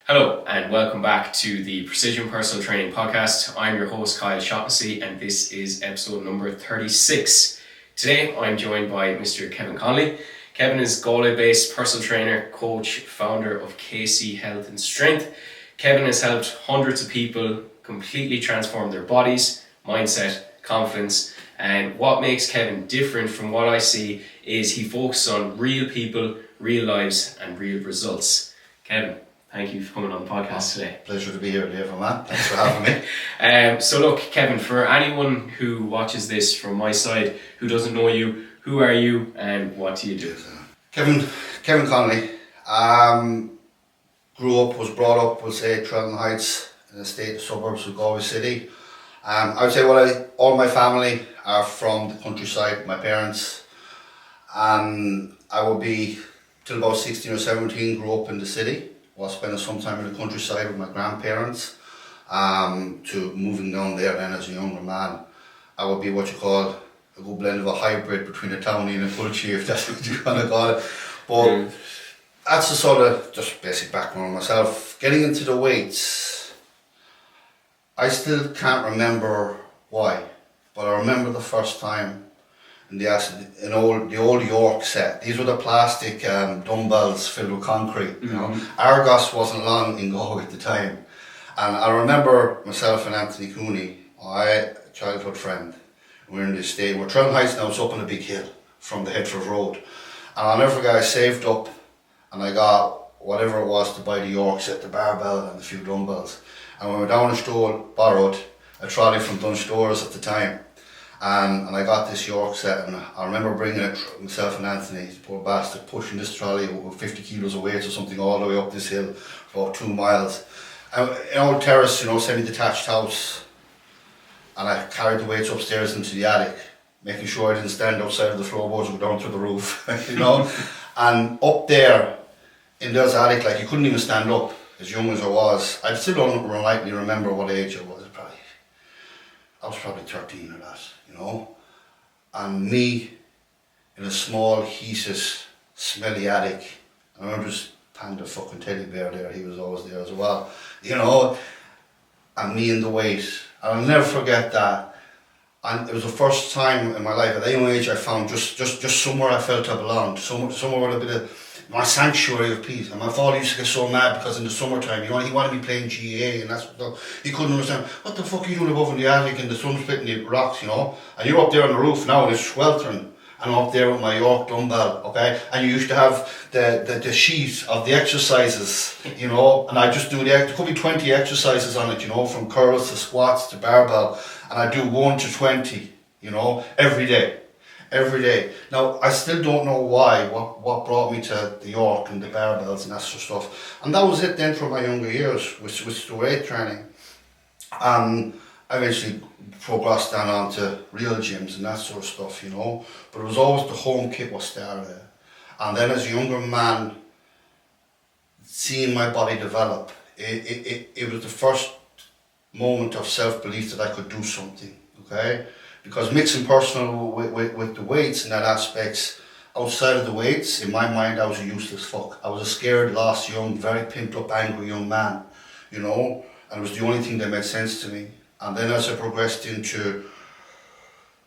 Hello and welcome back to the Precision Personal Training Podcast. I'm your host Kyle Shaughnessy and this is episode number 36. Today I'm joined by Mr. Kevin Connolly. Kevin is Galway-based personal trainer, coach, founder of KC Health and Strength. Kevin has helped hundreds of people completely transform their bodies, mindset, confidence, and what makes Kevin different from what I see is he focuses on real people, real lives and real results. Kevin, thank you for coming on the podcast today. Pleasure to be here, Dave, man. Thanks for having me. So look, Kevin, for anyone who watches this from my side who doesn't know you, who are you and what do you do? Kevin Connolly. Grew up, was brought up, we'll say, Trelton Heights, in the state suburbs of Galway City. I would say all my family are from the countryside, my parents. And I would be, till about 16 or 17, grew up in the city. While spending some time in the countryside with my grandparents, to moving down there then as a younger man. I would be what you call a good blend of a hybrid between a townie and a culture, if that's what you want to call it. But that's the sort of just basic background of myself. Getting into the weights, I still can't remember why, but I remember the first time in the old York set. These were the plastic dumbbells filled with concrete. You know, Argos wasn't long in Galway at the time, and I remember myself and Anthony Cooney, a childhood friend. We're in this state. We're Trelton Heights now. It's up on a big hill from the Headford Road, and I'll never forget. I saved up, and I got whatever it was to buy the York set, the barbell and a few dumbbells. And we went down the store, borrowed a trolley from Dunn Stores at the time. And I got this York set, and I remember bringing it, myself and Anthony, the poor bastard, pushing this trolley with 50 kilos of weight or something all the way up this hill for about 2 miles. And in old terrace, semi-detached house, and I carried the weights upstairs into the attic, making sure I didn't stand outside of the floorboards or go down through the roof, And up there in this attic, like, you couldn't even stand up, as young as I was. I still don't rightly remember what age I was. I was probably 13 or that, and me in a small, heated, smelly attic. I remember this panda fucking teddy bear there, he was always there as well, and me in the weight. And I'll never forget that. And it was the first time in my life, at a young age, I found just somewhere I felt I belonged, somewhere with a bit of my sanctuary of peace. And my father used to get so mad because in the summertime, he wanted me playing GA, and he couldn't understand, what the fuck are you doing above in the attic and the sun's splitting the rocks, and you're up there on the roof now and it's sweltering, and I'm up there with my York dumbbell, okay, and you used to have the sheet of the exercises, and I just do there could be 20 exercises on it, from curls to squats to barbell, and I do 1 to 20, every day. Now, I still don't know why, what brought me to the York and the barbells and that sort of stuff. And that was it then for my younger years, with the weight training. I eventually progressed down onto real gyms and that sort of stuff, But it was always the home kit was started. And then as a younger man, seeing my body develop, it was the first moment of self-belief that I could do something, okay? Because mixing personal with the weights in that aspects, outside of the weights, in my mind, I was a useless fuck. I was a scared, lost, young, very pimped up, angry young man, and it was the only thing that made sense to me. And then as I progressed into,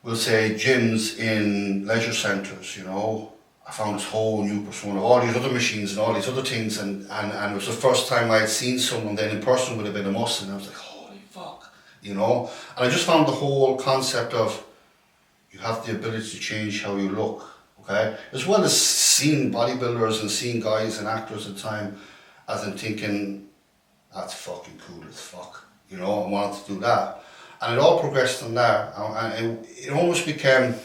we'll say, gyms in leisure centres, I found this whole new persona, all these other machines and all these other things, and it was the first time I had seen someone then in person with a bit of muscle, and I was like, holy fuck. And I just found the whole concept of you have the ability to change how you look, okay? As well as seeing bodybuilders and seeing guys and actors at the time, as I'm thinking, that's fucking cool as fuck, I wanted to do that. And it all progressed from there, and it almost became,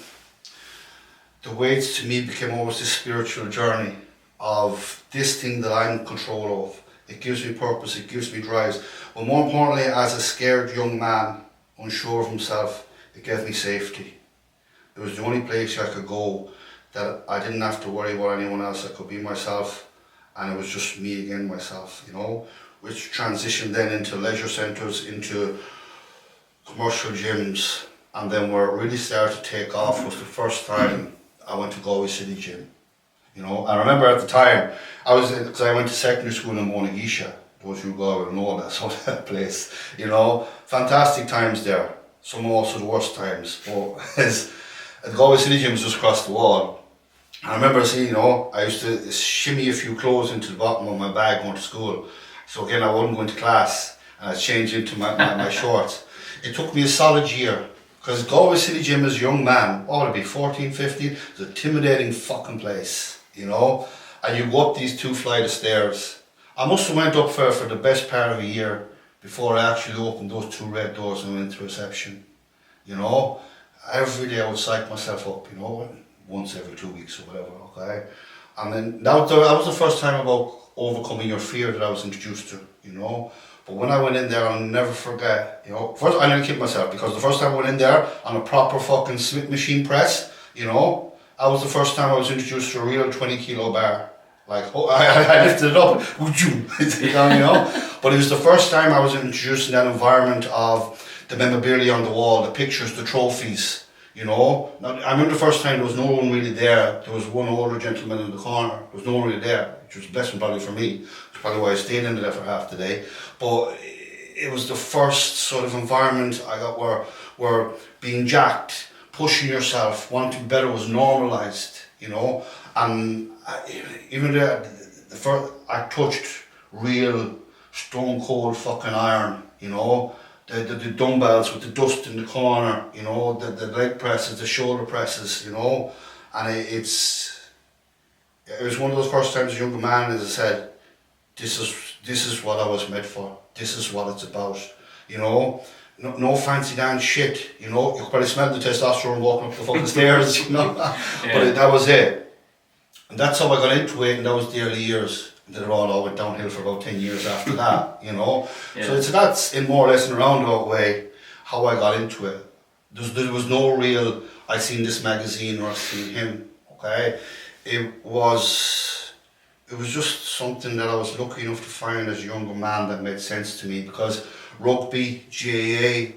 the weights to me became almost this spiritual journey of this thing that I'm in control of. It gives me purpose, it gives me drives. But more importantly, as a scared young man, unsure of himself, it gave me safety. It was the only place I could go that I didn't have to worry about anyone else. I could be myself, and it was just me again, myself, which transitioned then into leisure centres, into commercial gyms, and then where it really started to take off was the first time I went to Galway City Gym. I remember at the time, because I went to secondary school in Monagisha, suppose you go and know that sort of place, you know. Fantastic times there. Some also the worst times. But the Galway City Gym was just across the wall. I remember seeing, you know, I used to shimmy a few clothes into the bottom of my bag going to school. So again, I wouldn't go into class and I'd change into my shorts. It took me a solid year. Because Galway City Gym as a young man, it'd be 14, 15, it's an intimidating fucking place, you know. And you go up these 2 flights of stairs. I must have went up for the best part of a year before I actually opened those 2 red doors and went to reception, you know. Every day I would psych myself up, you know, once every 2 weeks or whatever, okay. And then that was the first time about overcoming your fear that I was introduced to, you know. But when I went in there, I'll never forget, you know, first I nearly kicked myself because the first time I went in there on a proper fucking Smith machine press, you know, that was the first time I was introduced to a real 20 kilo bar. Like, oh, I lifted it up, you know. But it was the first time I was introduced in that environment of the memorabilia on the wall, the pictures, the trophies, you know. Now, I remember the first time there was no one really there. There was one older gentleman in the corner. There was no one really there, which was a blessing probably for me. That's probably why I stayed in there for half the day. But it was the first sort of environment I got where being jacked, pushing yourself, wanting better was normalised, you know. And even the first, I touched real stone cold fucking iron, you know. The dumbbells with the dust in the corner, you know, the leg presses, the shoulder presses, you know. And it was one of those first times as a younger man, as I said, this is what I was made for. This is what it's about, you know. No fancy dance shit, you know. You could probably smell the testosterone walking up the fucking stairs, you know. Yeah. But that was it. And that's how I got into it, and that was the early years. And then it all went downhill for about 10 years after that, you know. Yeah. So that's in more or less in a roundabout way how I got into it. There was no real, I seen this magazine or I seen him, okay. It was just something that I was lucky enough to find as a younger man that made sense to me, because rugby, GAA,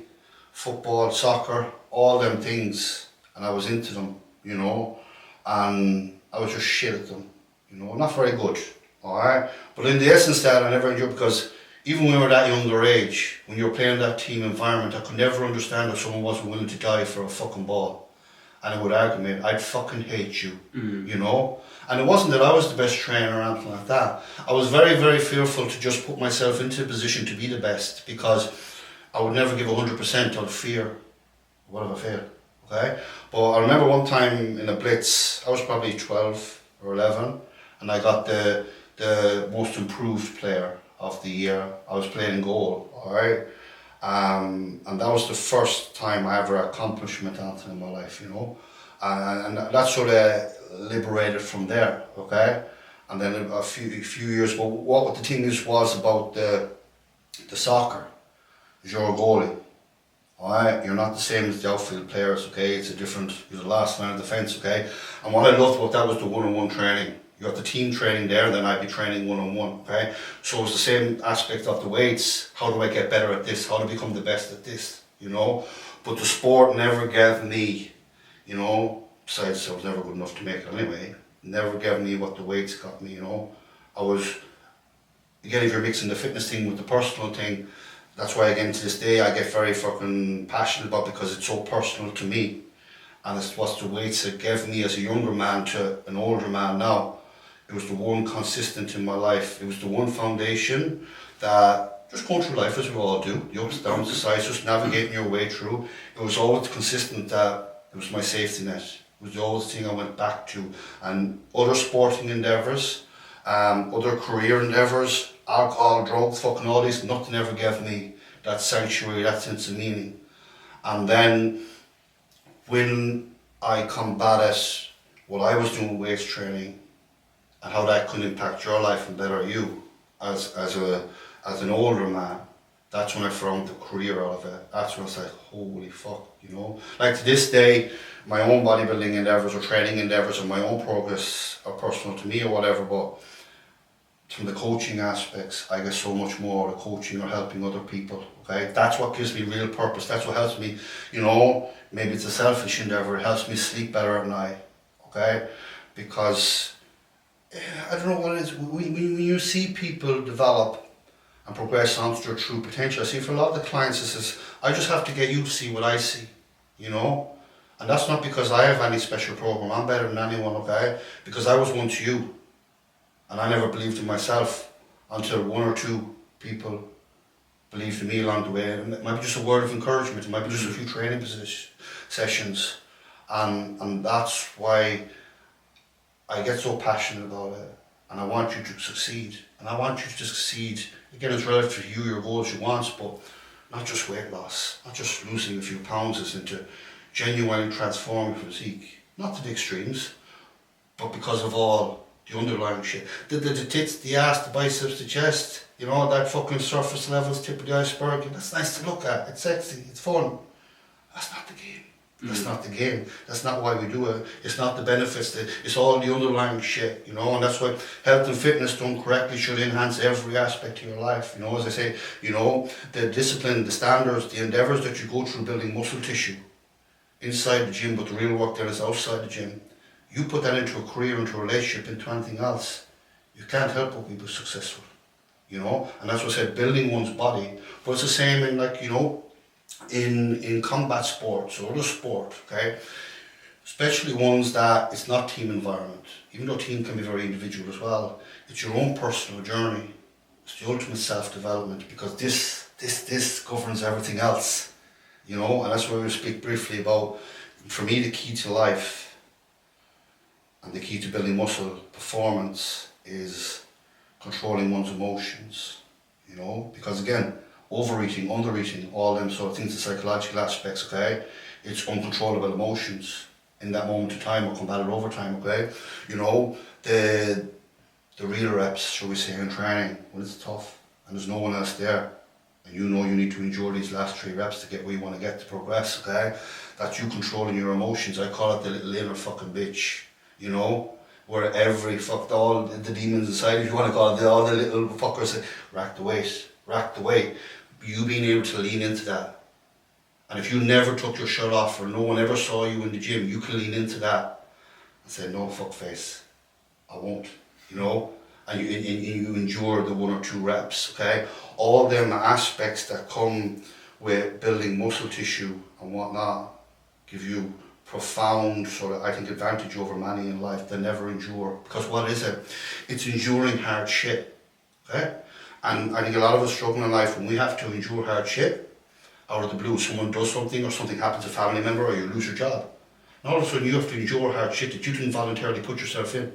football, soccer, all them things, and I was into them, you know, and I was just shit at them, you know, not very good, alright? But in the essence that I never enjoyed, because even when we were that younger age, when you were playing that team environment, I could never understand if someone wasn't willing to die for a fucking ball. And I would argue, mate, I'd fucking hate you, you know? And it wasn't that I was the best trainer or anything like that. I was very, very fearful to just put myself into a position to be the best, because I would never give 100% out of fear. What if I fail? Okay? But I remember one time in a blitz, I was probably 12 or 11, and I got the most improved player of the year. I was playing goal, alright? And that was the first time I ever accomplished anything in my life, you know. And that sort of liberated from there, okay? And then a few years, but what the thing was about the soccer, you're a goalie, alright? You're not the same as the outfield players, okay? It's a different, you're the last line of defence, okay? And what I loved about that was the one-on-one training. You got the team training there, and then I'd be training one-on-one, okay? So it's the same aspect of the weights. How do I get better at this? How to become the best at this, you know? But the sport never gave me, you know, besides I was never good enough to make it anyway, never gave me what the weights got me, you know? I was, again, if you're mixing the fitness thing with the personal thing, that's why, again, to this day, I get very fucking passionate about, because it's so personal to me. And it's what the weights that gave me as a younger man to an older man now. It was the one consistent in my life. It was the one foundation that, just going through life as we all do, the ups, downs, the sides, just navigating your way through. It was always consistent that it was my safety net. It was always the thing I went back to. And other sporting endeavours, other career endeavours, alcohol, drugs, fucking all these, nothing ever gave me that sanctuary, that sense of meaning. And then when I combated what I was doing with weights training, and how that could impact your life and better you as an older man, that's when I found the career out of it. That's when I was like, holy fuck, you know. Like to this day, my own bodybuilding endeavours or training endeavours and my own progress are personal to me or whatever, but from the coaching aspects, I get so much more out of coaching or helping other people, okay? That's what gives me real purpose. That's what helps me, you know, maybe it's a selfish endeavour, it helps me sleep better at night, okay? Because I don't know what it is, when you see people develop and progress onto their true potential. I see for a lot of the clients, it says, I just have to get you to see what I see, you know? And that's not because I have any special program, I'm better than anyone, okay? Because I was once you, and I never believed in myself until one or two people believed in me along the way. And it might be just a word of encouragement, it might be just a few training sessions, and that's why I get so passionate about it, and I want you to succeed, and I want you to succeed. Again, it's relative to you, your goals, your wants, but not just weight loss, not just losing a few pounds, it's into genuinely transforming physique, not to the extremes, but because of all the underlying shit. The tits, the ass, the biceps, the chest, you know, that fucking surface levels, tip of the iceberg, that's nice to look at, it's sexy, it's fun. That's not the game. That's not the game. That's not why we do it. It's not the benefits. It's all the underlying shit, you know. And that's why health and fitness done correctly should enhance every aspect of your life. You know, as I say, you know, the discipline, the standards, the endeavors that you go through building muscle tissue inside the gym, but the real work there is outside the gym. You put that into a career, into a relationship, into anything else, you can't help but be successful, you know. And that's what I said, building one's body. But it's the same in, like, you know, in combat sports or other sport, okay, especially ones that it's not team environment, even though team can be very individual as well, it's your own personal journey, it's the ultimate self-development, because this governs everything else, you know. And that's why we speak briefly about, for me, the key to life and the key to building muscle performance is controlling one's emotions, you know, because again, overeating, undereating, all them sort of things, the psychological aspects, okay? It's uncontrollable emotions in that moment of time or combated over time, okay? You know, the real reps, shall we say, in training, when it's tough and there's no one else there, and you know you need to endure these last 3 reps to get where you want to get to progress, okay? That's you controlling your emotions. I call it the little inner fucking bitch, you know? Where all the demons inside, if you want to call it, all the little fuckers say, rack the weight. You being able to lean into that. And if you never took your shirt off or no one ever saw you in the gym, you can lean into that and say, no, fuck face, I won't, you know? And you endure the 1 or 2 reps, okay? All them aspects that come with building muscle tissue and whatnot give you profound sort of, I think, advantage over many in life that never endure. Because what is it? It's enduring hard shit, okay? And I think a lot of us struggle in life when we have to endure hard shit. Out of the blue, someone does something or something happens to a family member or you lose your job. And all of a sudden you have to endure hard shit that you didn't voluntarily put yourself in.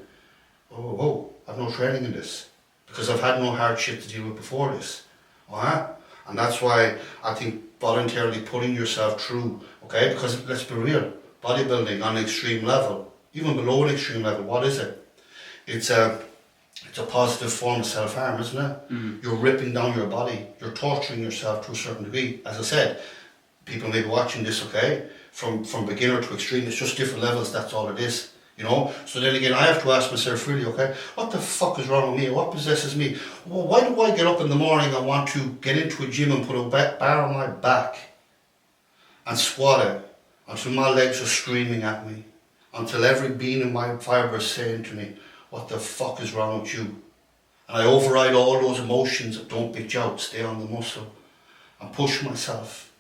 Oh, I've no training in this. Because I've had no hard shit to deal with before this. And that's why I think voluntarily putting yourself through, okay, because let's be real, bodybuilding on an extreme level, even below an extreme level, what is it? It's a positive form of self-harm, isn't it? You're ripping down your body, you're torturing yourself to a certain degree. As I said, people may be watching this, okay, from beginner to extreme, it's just different levels, that's all it is, you know. So then again, I have to ask myself really, okay, what the fuck is wrong with me? What possesses me? Well, why do I get up in the morning and want to get into a gym and put a bar on my back and squat it until my legs are screaming at me, until every being in my fibre is saying to me, what the fuck is wrong with you? And I override all those emotions that don't bitch out, stay on the muscle, and push myself.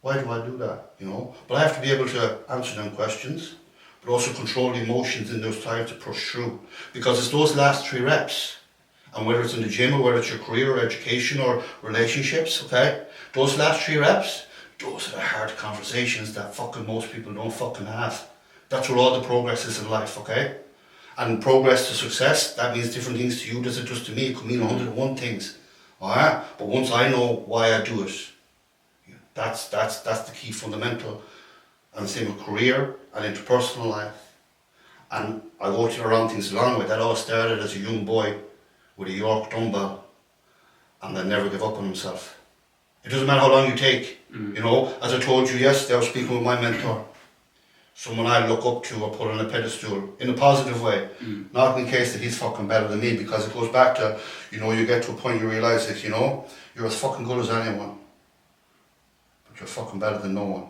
Why do I do that, you know? But I have to be able to answer them questions, but also control the emotions in those times to push through. Because it's those last 3 reps, and whether it's in the gym or whether it's your career or education or relationships, okay? Those last 3 reps, those are the hard conversations that fucking most people don't fucking have. That's where all the progress is in life, okay? And progress to success, that means different things to you, does it just to me? It could mean 101 things. Alright? But once I know why I do it, that's the key fundamental. And the same with career and interpersonal life. And I go around things along with that. All started as a young boy with a York dumbbell and then never give up on himself. It doesn't matter how long you take, you know. As I told you yesterday, I was speaking with my mentor. Someone I look up to or put on a pedestal in a positive way. Not in the case that he's fucking better than me, because it goes back to, you know, you get to a point you realise that, you know, you're as fucking good as anyone, but you're fucking better than no one.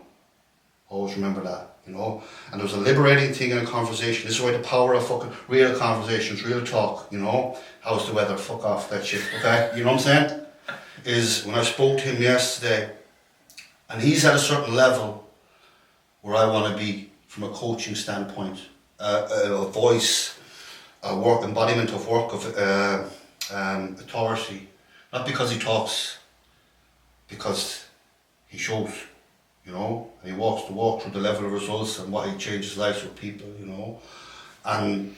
Always remember that, you know. And there's a liberating thing in a conversation. This is why the power of fucking real conversations, real talk, you know. How's the weather? Fuck off that shit, okay? You know what I'm saying? is when I spoke to him yesterday, and he's at a certain level where I want to be from a coaching standpoint, a voice, a work embodiment of work of authority, not because he talks, because he shows, you know, and he walks the walk through the level of results and what he changes lives with people, you know. And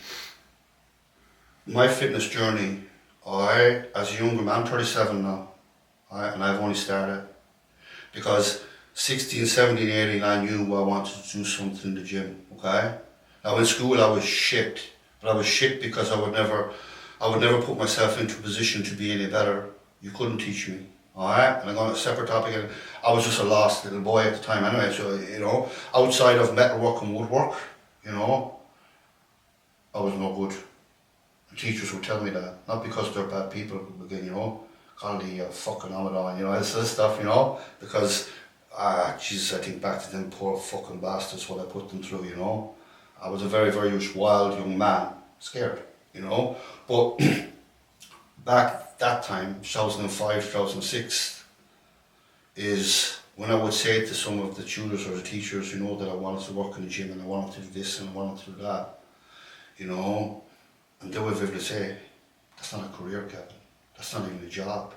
my fitness journey, as a younger man, I'm 37 now, and I've only started because 16, 17, 18, I knew I wanted to do something in the gym, okay? Now in school I was shit, but I was shit because I would never put myself into a position to be any better. You couldn't teach me, alright? And I'm going on a separate topic, and I was just a lost little boy at the time anyway, so, you know, outside of metalwork and woodwork, you know, I was no good. The teachers would tell me that, not because they're bad people, again, you know, Connolly, fucking Ramadan, you know, this sort of stuff, you know, because, Jesus, I think back to them poor fucking bastards, what I put them through, you know. I was a very, very wild young man, scared, you know, but back that time, 2005, 2006, is when I would say to some of the tutors or the teachers, you know, that I wanted to work in the gym and I wanted to do this and I wanted to do that, you know, and they would be able to say, that's not a career, Kevin. That's not even a job.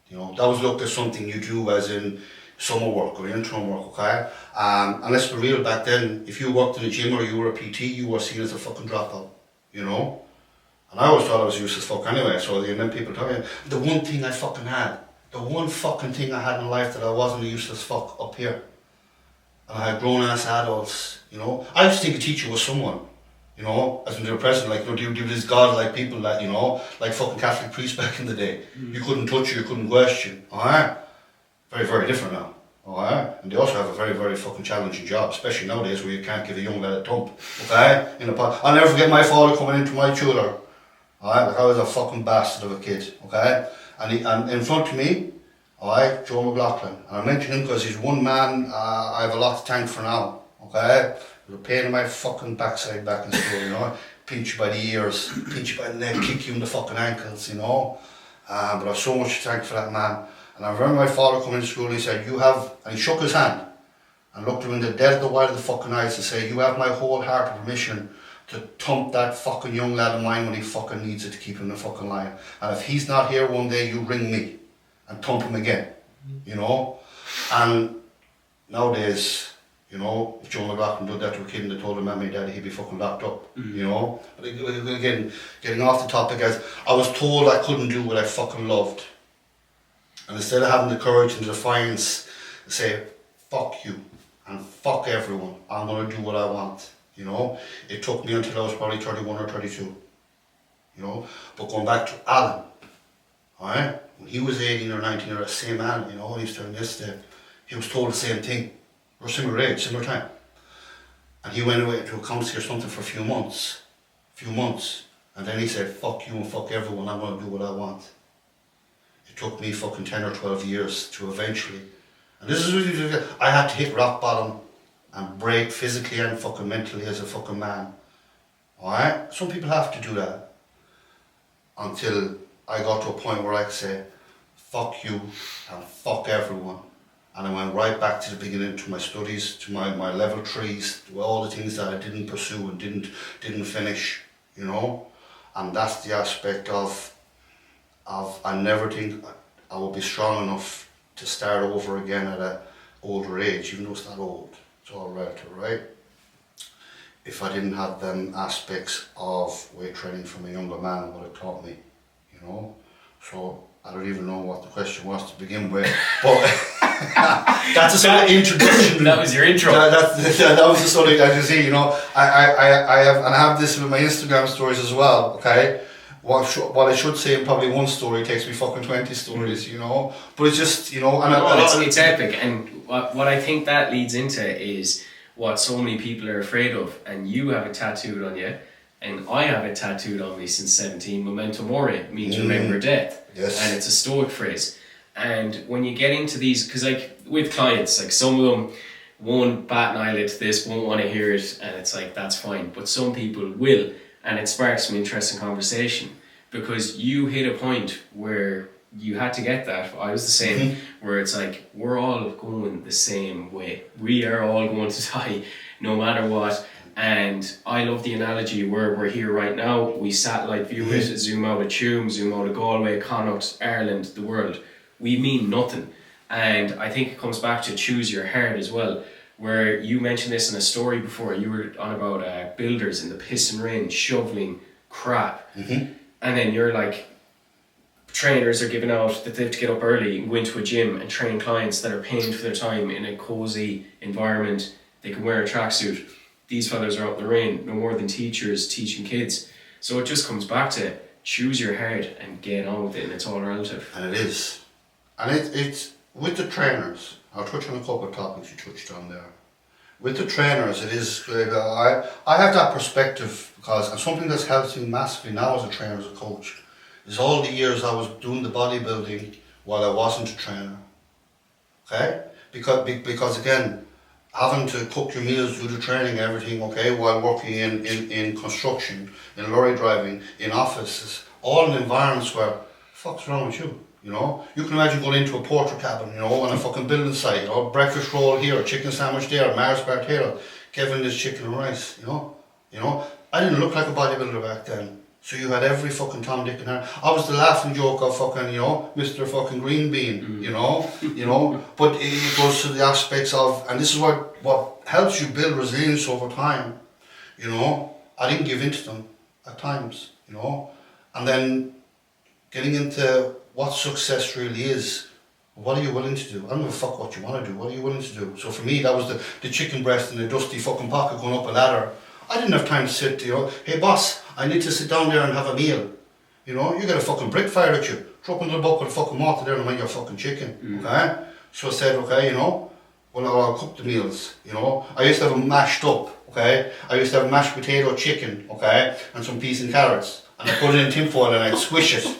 You know, that was looked at something you do as in summer work or interim work, okay? And let's be real, back then, if you worked in a gym or you were a PT, you were seen as a fucking dropout, you know? And I always thought I was useless fuck anyway, so and then people tell me, the one thing I fucking had, the one fucking thing I had in life that I wasn't a useless fuck up here. And I had grown ass adults, you know? I used to think a teacher was someone. You know, as in they were present, like, you know, do this God-like people that, you know, like fucking Catholic priests back in the day. You couldn't touch you couldn't question, alright? Very, very different now, alright? And they also have a very, very fucking challenging job, especially nowadays where you can't give a young lad a thump, okay? I'll never forget my father coming into my tutor, alright? Like I was a fucking bastard of a kid, okay? And in front of me, alright, Joe McLaughlin. And I mention him because he's one man I have a lot to thank for now, okay? The pain in my fucking backside back in school, you know, pinch you by the ears, pinch you by the neck, kick you in the fucking ankles, you know. But I have so much to thank for that man. And I remember my father coming to school and he said, and he shook his hand and looked him in the dead of the white of the fucking eyes and said, you have my wholehearted permission to thump that fucking young lad of mine when he fucking needs it to keep him in the fucking line. And if he's not here one day, you ring me and thump him again, you know. And nowadays, you know, if Joe McLaughlin did that to a kid and they told him, Mammy, Daddy, he'd be fucking locked up, you know. But again, getting off the topic, as I was told I couldn't do what I fucking loved. And instead of having the courage and the defiance to say, fuck you and fuck everyone, I'm going to do what I want, you know. It took me until I was probably 31 or 32, you know. But going back to Alan, alright, when he was 18 or 19 or the same Alan, you know, he's telling yesterday, he was told the same thing. We're similar age, similar time. And he went away to a council or something for a few months. And then he said, fuck you and fuck everyone, I'm going to do what I want. It took me fucking 10 or 12 years to eventually, and this is really, I had to hit rock bottom and break physically and fucking mentally as a fucking man. Alright? Some people have to do that. Until I got to a point where I could say, fuck you and fuck everyone. And I went right back to the beginning, to my studies, to my level 3s, to all the things that I didn't pursue and didn't finish, you know. And that's the aspect of I never think I will be strong enough to start over again at an older age, even though it's not old, it's all relative, right? If I didn't have them aspects of weight training from a younger man, what it taught me, you know. So I don't even know what the question was to begin with, but that's a sort of introduction. That was your intro. That was the sort of, as you see, you know, I have this with my Instagram stories as well, okay? What I should say in probably one story takes me fucking 20 stories, you know? But it's just, you know, and it's epic, and what I think that leads into is what so many people are afraid of, and you have it tattooed on you, and I have it tattooed on me since 17. Memento mori means remember death. Yes. And it's a Stoic phrase. And when you get into these, because like with clients, like some of them won't bat an eyelid to this, won't want to hear it, and it's like, that's fine. But some people will, and it sparks some interesting conversation, because you hit a point where you had to get that. I was the same, where it's like, we're all going the same way. We are all going to die no matter what. And I love the analogy where we're here right now. We satellite view it, zoom out of Tuam, zoom out of Galway, Connacht, Ireland, the world. We mean nothing. And I think it comes back to choose your heart as well, where you mentioned this in a story before. You were on about builders in the piss and rain shoveling crap. And then you're like, trainers are giving out that they have to get up early and go into a gym and train clients that are paying for their time in a cozy environment. They can wear a tracksuit. These fellas are out in the rain, no more than teachers teaching kids. So it just comes back to choose your heart and get on with it, and it's all relative. And it is. And it's with the trainers, I'll touch on a couple of topics you touched on there. With the trainers, it is, I have that perspective because, and something that's helped me massively now as a trainer, as a coach, is all the years I was doing the bodybuilding while I wasn't a trainer. Okay? Because again, having to cook your meals, do the training, everything, okay, while working in construction, in lorry driving, in offices, all in environments where, fuck's wrong with you? You know, you can imagine going into a porter cabin, you know, on a fucking building site, you know, breakfast roll here, chicken sandwich there, Mars bar here, Kevin is chicken and rice, you know, I didn't look like a bodybuilder back then. So you had every fucking Tom, Dick and Harry. I was the laughing joke of fucking, you know, Mr. fucking Green Bean, you know, but it goes to the aspects of, and this is what helps you build resilience over time, you know. I didn't give in to them at times, you know, and then getting into what success really is. What are you willing to do? I don't give a fuck what you want to do. What are you willing to do? So for me, that was the chicken breast in the dusty fucking pocket going up a ladder. I didn't have time to sit, you know, hey boss, I need to sit down there and have a meal. You know, you got a fucking brick fired at you. Drop into the bucket of fucking water there and make your fucking chicken, okay? So I said, okay, you know, well I'll cook the meals, you know. I used to have them mashed up, okay? I used to have mashed potato chicken, okay? And some peas and carrots. And I put it in tin foil and I'd squish it.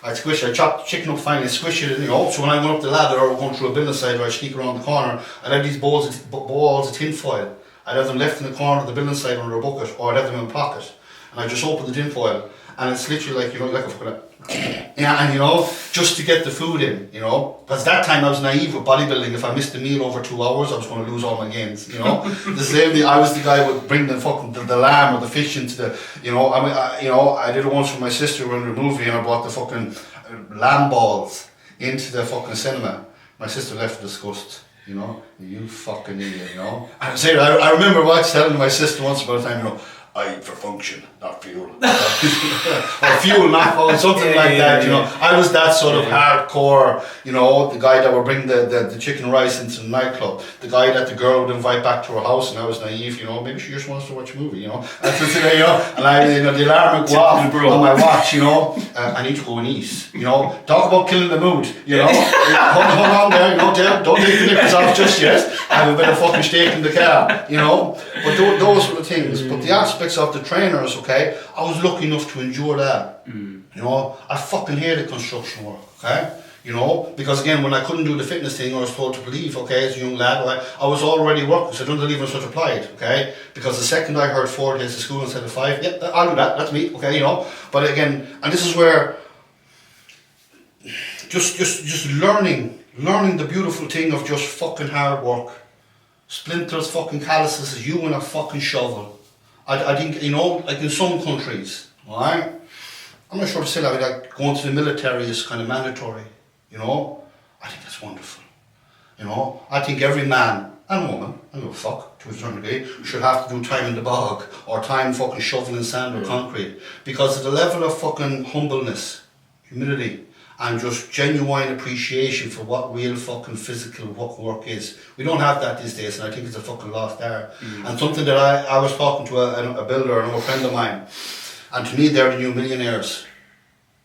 I'd chop the chicken up fine and squish it, you know. So when I went up the ladder or going through a building site or I'd sneak around the corner, I'd have these balls of tin foil. I'd have them left in the corner of the building site under a bucket, or I'd have them in a pocket. And I'd just open the tin foil, and it's literally like, you know, like a fucking, yeah, and you know, just to get the food in, you know. Because that time I was naive with bodybuilding. If I missed a meal over 2 hours, I was going to lose all my gains, you know. The same thing, I was the guy who would bring the fucking the lamb or the fish into the, you know. I mean, you know, I did it once for my sister when we were in a movie, and I brought the fucking lamb balls into the fucking cinema. My sister left disgust. You know, you fucking idiot, you know. And I remember telling my sister once about a time, you know, I eat for function, not fuel. Or fuel, not fun, something like that, you know. I was that sort of hardcore, you know, the guy that would bring the chicken rice into the nightclub, the guy that the girl would invite back to her house, and I was naive, you know, maybe she just wants to watch a movie, you know. You know, and I, you know, the alarm would go off on my watch, you know, I need to go and eat, you know. Talk about killing the mood, you know. hold on there, you know, don't take the knickers off just yet. I have a bit of fucking steak in the car, you know. But those were the things. But the aspects of the trainers, okay, I was lucky enough to endure that. You know, I fucking hated construction work, okay? You know, because again, when I couldn't do the fitness thing, I was told to leave, okay, as a young lad, I was already working, so I don't leave when such applied, okay? Because the second I heard 4 days of school instead of 5, yeah, I'll do that, that's me, okay, you know? But again, and this is where just learning the beautiful thing of just fucking hard work. Splinters, fucking calluses, you and a fucking shovel. I think, you know, like in some countries, alright? I'm not sure still like going to the military is kind of mandatory, you know? I think that's wonderful, you know? I think every man and woman, I don't give a fuck, to a certain degree, should have to do time in the bog or time fucking shoveling sand or concrete, because of the level of fucking humbleness, humility, and just genuine appreciation for what real fucking physical work is. We don't have that these days, and I think it's a fucking lost art. And something that I was talking to a builder, an old friend of mine, and to me they're the new millionaires,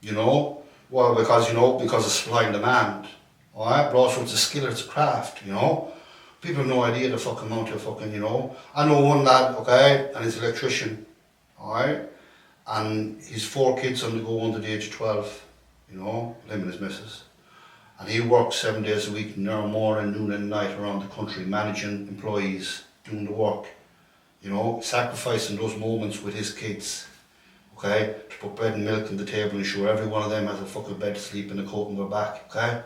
you know? Well, because of supply and demand, alright? But also it's a skill, it's a craft, you know? People have no idea the fucking amount of fucking, you know? I know one lad, okay, and he's an electrician, alright? And he's 4 kids on the go under the age of 12. You know, him and his missus. And he works 7 days a week, morning, noon and night around the country, managing employees, doing the work, you know, sacrificing those moments with his kids, okay, to put bread and milk on the table and ensure every one of them has a fucking bed to sleep in, a coat on their back, okay?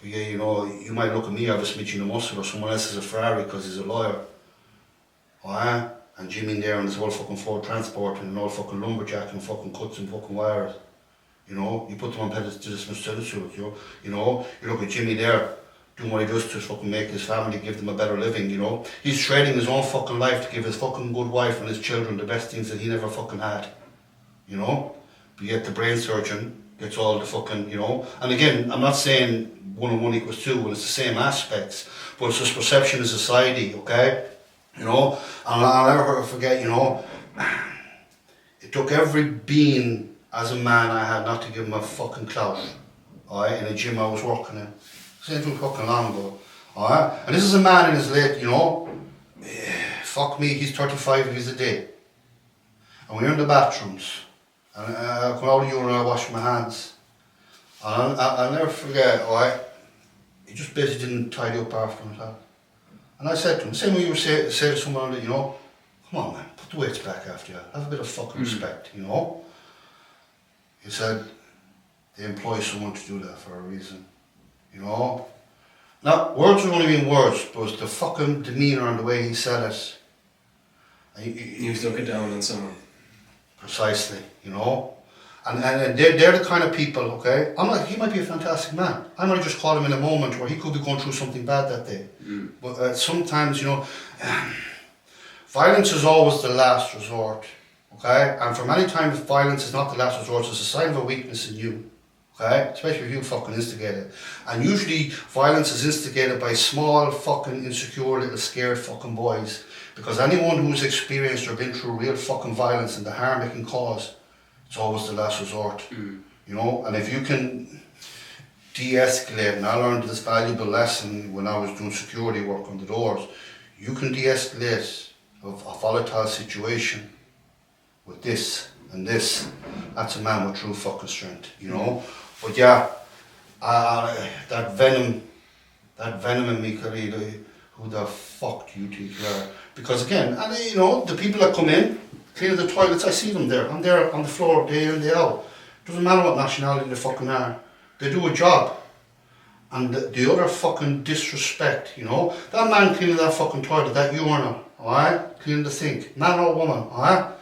But yeah, you know, you might look at me, I have a smidgen of muscle, or someone else has a Ferrari because he's a lawyer. Alright? And Jimmy in there and his whole fucking Ford Transport and an old fucking lumberjack and fucking cuts and fucking wires. You know, you put them on pedestals, you know, you look at Jimmy there, doing what he does to fucking make his family, give them a better living, you know. He's trading his own fucking life to give his fucking good wife and his children the best things that he never fucking had. You know? But yet the brain surgeon gets all the fucking, you know. And again, I'm not saying 1 and 1 equals 2, well, it's the same aspects, but it's just perception of society, okay? You know? And I'll never forget, you know, it took every being as a man I had not to give him a fucking clout, alright, in a gym I was working in. This ain't too fucking long ago, alright? And this is a man in his late, you know, fuck me, he's 35 years a day. And we're in the bathrooms, and I come out of the urinal and I wash my hands. And I'll never forget, alright, he just basically didn't tidy up after himself. And I said to him, the same way you would say to someone that, you know, come on man, put the weights back after you, have a bit of fucking respect, you know? He said, they employ someone to do that for a reason, you know? Now, words would only mean words, but it was the fucking demeanour and the way he said it. You was looking down on someone. Precisely, you know? And they're the kind of people, okay? He might be a fantastic man. I might just call him in a moment where he could be going through something bad that day. But sometimes, you know, violence is always the last resort. Okay, and for many times violence is not the last resort, it's a sign of a weakness in you. Okay, especially if you fucking instigate it. And usually violence is instigated by small fucking insecure little scared fucking boys. Because anyone who's experienced or been through real fucking violence and the harm it can cause, it's always the last resort. You know, and if you can de-escalate, and I learned this valuable lesson when I was doing security work on the doors, you can de-escalate a volatile situation with this and this. That's a man with true fucking strength, you know. But yeah, that venom in me, Khalid, who the fuck do you think you are? Because again, and you know, the people that come in, clean the toilets, I see them there. I'm there on the floor day in, day out. Doesn't matter what nationality they fucking are. They do a job. And the utter fucking disrespect, you know. That man cleaning that fucking toilet, that urinal, alright? Cleaning the sink, man or woman, alright?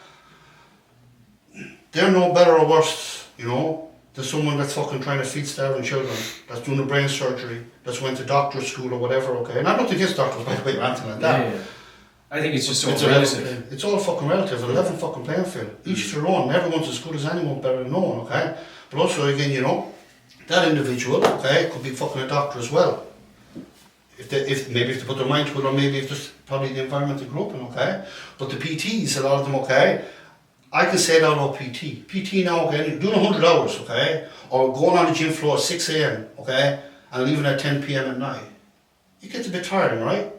They're no better or worse, you know, than someone that's fucking trying to feed starving children, that's doing a brain surgery, that's went to doctor's school or whatever, okay? And I don't think it's doctors, by the way, or anything like that. Yeah. I think it's just all relative. It's all fucking relative, a level fucking playing field. Each their own, everyone's as good as anyone, better than no one, okay? But also, again, you know, that individual, okay, could be fucking a doctor as well. If they put their mind to it, or maybe if there's probably the environment they grew up in, okay? But the PTs, a lot of them, okay, I can say that about PT. PT now, okay, doing 100 hours, okay, or going on the gym floor at 6 a.m, okay, and leaving at 10 p.m. at night. It gets a bit tiring, right?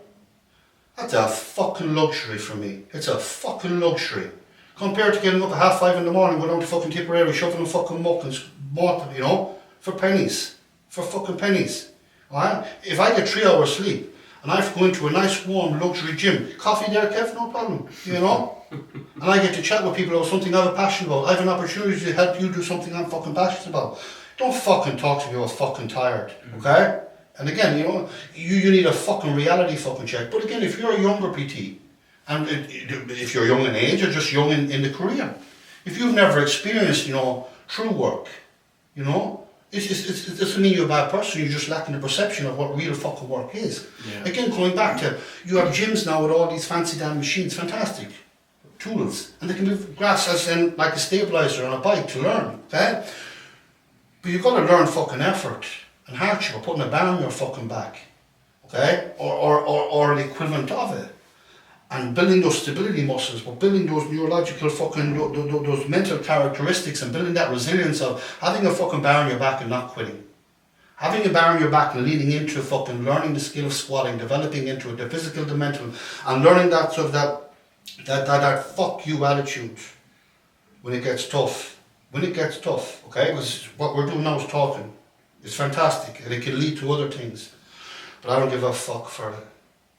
That's a fucking luxury for me. It's a fucking luxury. Compared to getting up at 5:30 in the morning, going down to fucking Tipperary, shoveling fucking muck and mortar, you know, for pennies. For fucking pennies. Alright? If I get 3 hours sleep, and I have to go into a nice warm luxury gym, coffee there, Kev, no problem, you know? And I get to chat with people about something I have a passion about. I have an opportunity to help you do something I'm fucking passionate about. Don't fucking talk to me about fucking tired, okay? And again, you know, you need a fucking reality fucking check. But again, if you're a younger PT, and if you're young in age or just young in the career, if you've never experienced, you know, true work, you know, it doesn't mean you're a bad person, you're just lacking the perception of what real fucking work is. Yeah. Again, coming back to, you have gyms now with all these fancy damn machines, fantastic tools, and they can move grass as in like a stabilizer on a bike to learn, okay? But you've got to learn fucking effort and hardship, or putting a bar on your fucking back, okay? Or the equivalent of it. And building those stability muscles, but building those neurological fucking, those mental characteristics, and building that resilience of having a fucking bar on your back and not quitting. Having a bar on your back and leading into fucking learning the skill of squatting, developing into it, the physical, the mental, and learning that sort of that fuck you attitude when it gets tough. When it gets tough, okay? Because what we're doing now is talking. It's fantastic, and it can lead to other things. But I don't give a fuck for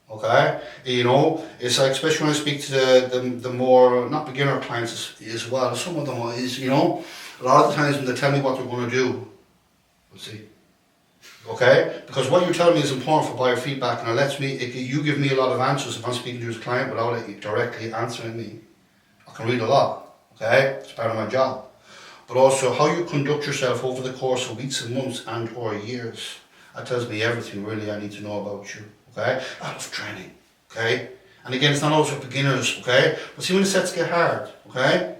Okay, you know, it's like, especially when I speak to the more, not beginner clients as well, some of them is, you know, a lot of the times when they tell me what they're going to do, we'll see. Okay, because what you're telling me is important for biofeedback, and it lets me, you give me a lot of answers if I'm speaking to a client without it directly answering me. I can read a lot, okay, it's part of my job. But also how you conduct yourself over the course of weeks and months and or years. That tells me everything really I need to know about you. Okay? I love training. Okay? And again, it's not always for beginners, okay? But see when the sets get hard, okay?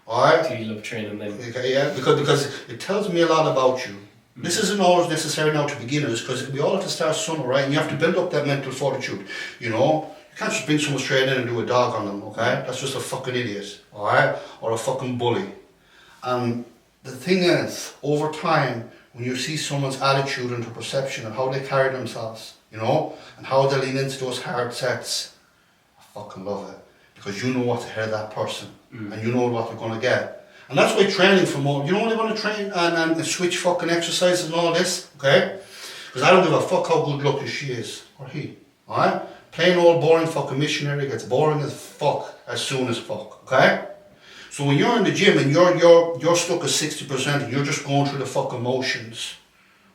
Alright? Do you love training then? Okay, yeah, because it tells me a lot about you. This isn't always necessary now to beginners, because we all have to start somewhere, right? And you have to build up that mental fortitude, you know? You can't just bring someone straight in and do a dog on them, okay? That's just a fucking idiot, alright? Or a fucking bully. And the thing is, over time, when you see someone's attitude and their perception and how they carry themselves, you know, and how they lean into those hard sets, I fucking love it. Because you know what to hear that person, and you know what they're going to get. And that's why training for more, you know when they want to train and switch fucking exercises and all this, okay? Because I don't give a fuck how good looking she is, or he, alright? Plain old boring fucking missionary gets boring as fuck as soon as fuck, okay? So when you're in the gym and you're stuck at 60% and you're just going through the fucking motions,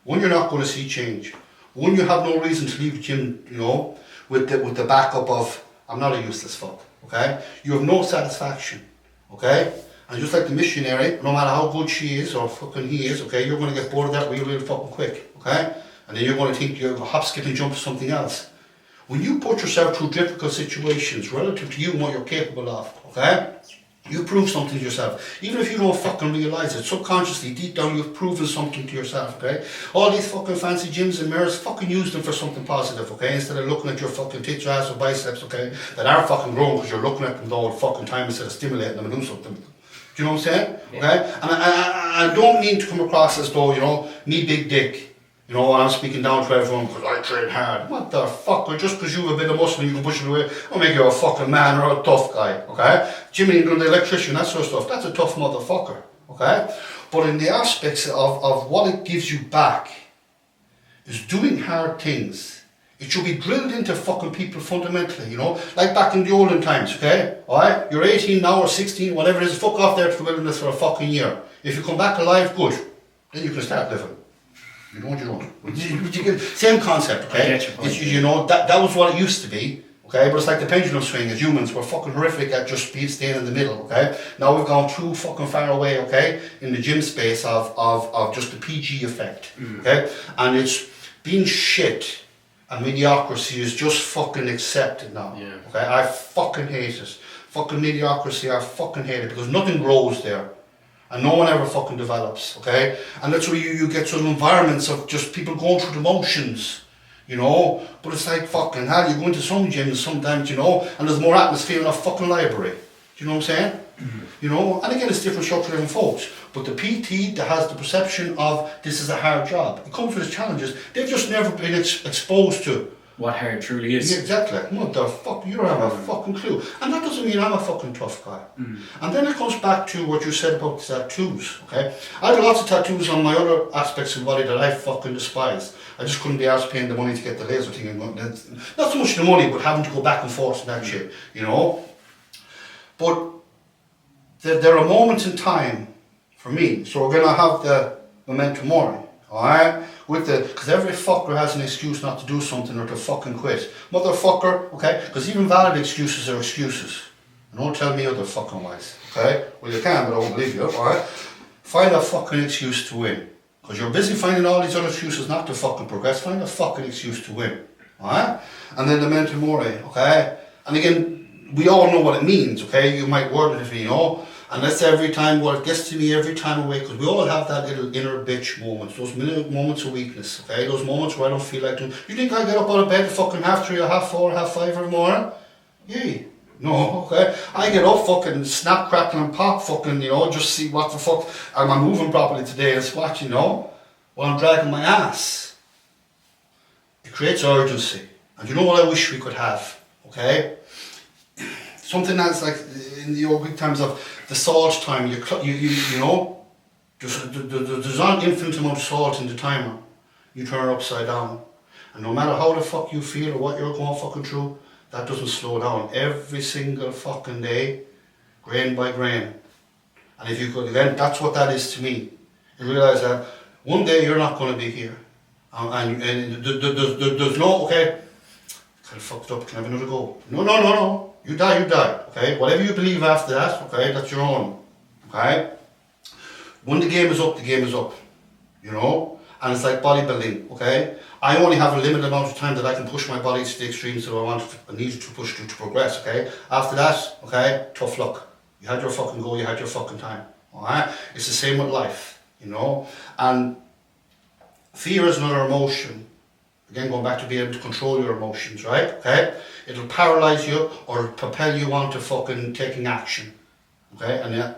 one, you're not going to see change. One, you have no reason to leave the gym, you know, with the backup of, I'm not a useless fuck, okay? You have no satisfaction, okay? And just like the missionary, no matter how good she is or fucking he is, okay, you're going to get bored of that real fucking quick, okay? And then you're going to think you're hop, skip and jump to something else. When you put yourself through difficult situations relative to you and what you're capable of, okay? You prove something to yourself. Even if you don't fucking realise it, subconsciously, deep down, you've proven something to yourself, okay? All these fucking fancy gyms and mirrors, fucking use them for something positive, okay? Instead of looking at your fucking tits, your ass, or biceps, okay? That are fucking growing because you're looking at them the whole fucking time instead of stimulating them and doing something. Do you know what I'm saying? Yeah. Okay? And I don't mean to come across as though, you know, me big dick. You know, I'm speaking down to everyone because I train hard. What the fuck? Or just because you have a bit of muscle and you can push it away, I'll make you a fucking man or a tough guy, okay? Jimmy and the electrician, that sort of stuff, that's a tough motherfucker, okay? But in the aspects of what it gives you back is doing hard things. It should be drilled into fucking people fundamentally, you know? Like back in the olden times, okay? Alright? You're 18 now or 16, whatever it is, fuck off there to the wilderness for a fucking year. If you come back alive, good. Then you can start living. You know what you don't. Same concept, okay? I get your point, You know, that was what it used to be, okay? But it's like the pendulum swing as humans. We're fucking horrific at just staying in the middle, okay? Now we've gone too fucking far away, okay? In the gym space of just the PG effect, okay? And it's being shit and mediocrity is just fucking accepted now, okay? I fucking hate it. Fucking mediocrity, I fucking hate it because nothing grows there. And no one ever fucking develops, okay? And that's where you get sort of environments of just people going through the motions, you know? But it's like fucking hell, you go into some gyms sometimes, you know, and there's more atmosphere in a fucking library. Do you know what I'm saying? You know? And again, it's different structure for different folks. But the PT that has the perception of this is a hard job, it comes with its challenges. They've just never been exposed to what hard truly is. Yeah, exactly. What the fuck? You don't have a fucking clue. And that doesn't mean I'm a fucking tough guy. And then it comes back to what you said about the tattoos, okay? I have lots of tattoos on my other aspects of the body that I fucking despise. I just couldn't be arsed paying the money to get the laser thing. And not so much the money, but having to go back and forth and that shit, you know? But there are moments in time for me. So we're going to have the memento mori, alright? Because every fucker has an excuse not to do something or to fucking quit. Motherfucker, okay? Because even valid excuses are excuses. And don't tell me other fucking wise, okay? Well, you can, but I won't believe you, alright? Find a fucking excuse to win. Because you're busy finding all these other excuses not to fucking progress. Find a fucking excuse to win, alright? And then the memento mori, okay? And again, we all know what it means, okay? You might word it if you know. And that's every time, what it gets to me every time awake, because we all have that little inner bitch moments, those moments of weakness, okay? Those moments where I don't feel like doing. You think I get up out of bed at fucking 3:30 or 4:30 or 5:30 every morning? Yeah. No, okay? I get up fucking snap, crackle and pop fucking, you know, just see what the fuck, am I moving properly today and squat, you know? While I'm dragging my ass. It creates urgency. And you know what I wish we could have, okay? Something that's like in the old Greek times of the salt time, you know, there's an infinite amount of salt in the timer. You turn it upside down. And no matter how the fuck you feel or what you're going fucking through, that doesn't slow down. Every single fucking day, grain by grain. And if you could, then that's what that is to me. You realise that one day you're not going to be here. And there's no, okay, kind of fucked up, can I have another go? No. You die, okay? Whatever you believe after that, okay, that's your own, okay? When the game is up, you know? And it's like bodybuilding, okay? I only have a limited amount of time that I can push my body to the extremes that I need to push to progress, okay? After that, okay, tough luck. You had your fucking goal, you had your fucking time, alright? It's the same with life, you know? And fear is another emotion. Again, going back to being able to control your emotions, right? Okay? It'll paralyze you or propel you on to fucking taking action. Okay? And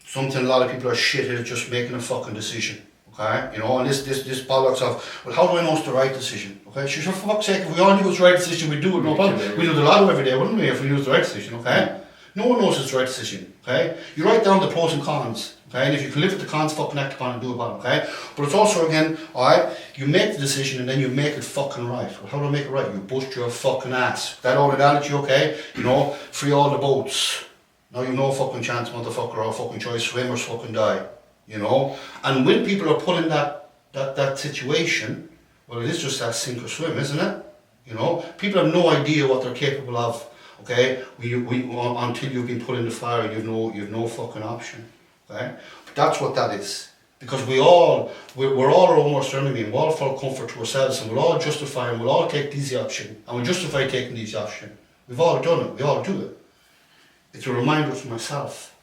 something a lot of people are shit at just making a fucking decision. Okay? You know, and this bollocks of, well, how do I know it's the right decision? Okay? Sure, for fuck's sake, if we all knew it's the right decision, we'd do it, no problem. We'd do the lotto every day, wouldn't we, if we knew it's the right decision, okay? No one knows it's the right decision, okay? You write down the pros and cons, okay? And if you can live with the cons, fucking act upon it and do about it, okay? But it's also, again, alright, you make the decision and then you make it fucking right. Well, how do I make it right? You bust your fucking ass. That old analogy, okay? You know, free all the boats. Now you've no fucking chance, motherfucker, or fucking choice, swim or fucking die, you know? And when people are put in that situation, well, it is just that sink or swim, isn't it? You know, people have no idea what they're capable of. Okay, until you've been put in the fire, you've no fucking option. Okay, but that's what that is. Because we're all our own worst enemy, and we all fall comfort to ourselves, and we'll all justify, and we'll all take the easy option, and we justify taking the easy option. We've all done it. We all do it. It's a reminder to myself.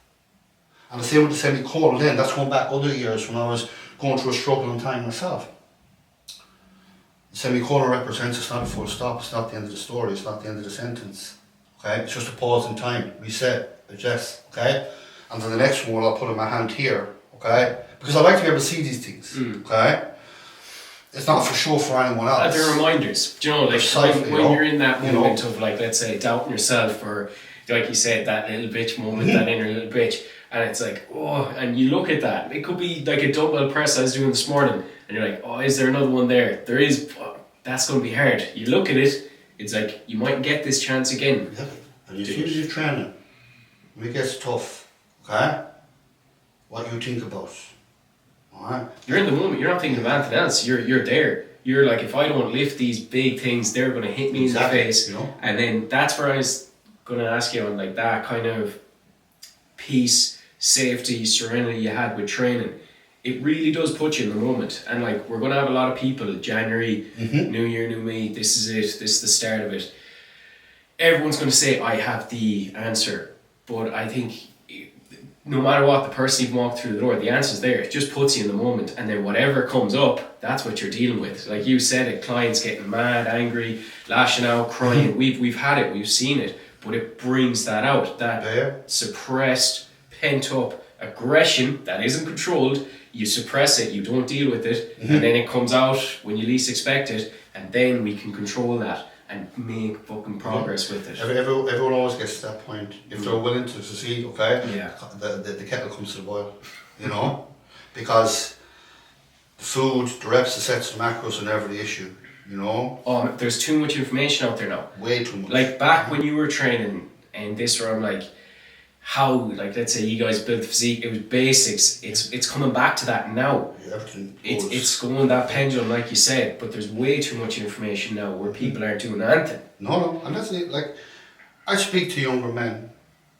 And the same with the semicolon. Then that's going back other years when I was going through a struggling time myself. The semicolon represents it's not a full stop. It's not the end of the story. It's not the end of the sentence. Okay, it's just a pause in time, reset, adjust, okay? And then the next one I'll put in my hand here, okay? Because I like to be able to see these things, okay? It's not for sure for anyone else. They're reminders, do you know, like when you're in that moment of, like, let's say, doubting yourself, or like you said, that little bitch moment, that inner little bitch, and it's like, oh, and you look at that, it could be like a dumbbell press I was doing this morning, and you're like, oh, is there another one there? There is, that's going to be hard. You look at it, it's like, you might get this chance again. Yeah. And you finish your training, when it gets tough, okay? What you think about, alright? You're in the moment, you're not thinking of anything else, you're there. You're like, if I don't lift these big things, they're going to hit me in the face. You know? And then that's where I was going to ask you on, like, that kind of peace, safety, serenity you had with training. It really does put you in the moment. And, like, we're going to have a lot of people, January, New Year, new me, this is it, this is the start of it. Everyone's going to say, I have the answer. But I think no matter what, the person you've walked through the door, the answer's there. It just puts you in the moment. And then whatever comes up, that's what you're dealing with. Like you said it, clients getting mad, angry, lashing out, crying. We've had it, we've seen it. But it brings that out, that suppressed, pent-up aggression that isn't controlled. You suppress it, you don't deal with it, and then it comes out when you least expect it, and then we can control that and make fucking progress with it. Everyone always gets to that point. If they're willing to succeed, okay, the kettle comes to the boil, you know? Because the food, the reps, the sets, the macros are never the issue, you know? Oh, there's too much information out there now. Way too much. Like back when you were training, and this where I'm like, how, like, let's say you guys built the physique, it was basics. It's coming back to that now. Yeah, everything it's going that pendulum, like you said, but there's way too much information now where people aren't doing anything. No, and that's it. Like, I speak to younger men,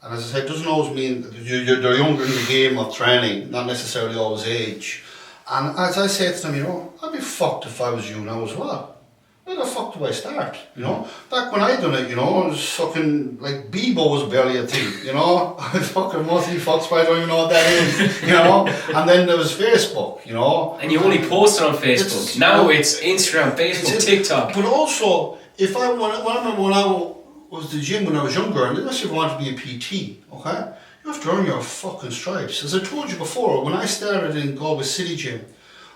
and as I said, it doesn't always mean that they're younger in the game of training, not necessarily always age. And as I say to them, you know, I'd be fucked if I was you now as well. Where the fuck do I start? You know, back when I done it, you know, it was fucking, like, Bebo was barely a thing, you know. I was fucking mostly fucks, but I don't even know what that is, you know. And then there was Facebook, you know. And you only posted on Facebook. Now it's Instagram, Facebook, TikTok. But also, I remember when I was at the gym when I was younger, and unless you want to be a PT, okay, you have to earn your fucking stripes. As I told you before, when I started in Galway City Gym,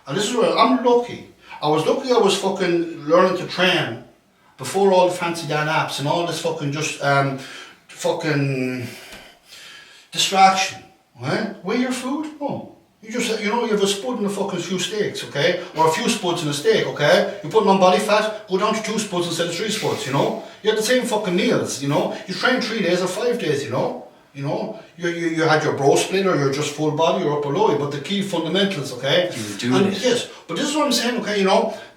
and this is where I'm lucky. I was lucky I was fucking learning to train before all the fancy Dan apps and all this fucking just fucking distraction. Right? Weigh your food? Oh. You just, you have a spud and a fucking few steaks, okay? Or a few spuds and a steak, okay? You put on body fat, go down to 2 spuds instead of 3 spuds, You had the same fucking meals, You train 3 days or 5 days, You had your bro split or your just full body or upper lower, but the key fundamentals, okay? You were doing it. Yes, but this is what I'm saying, okay,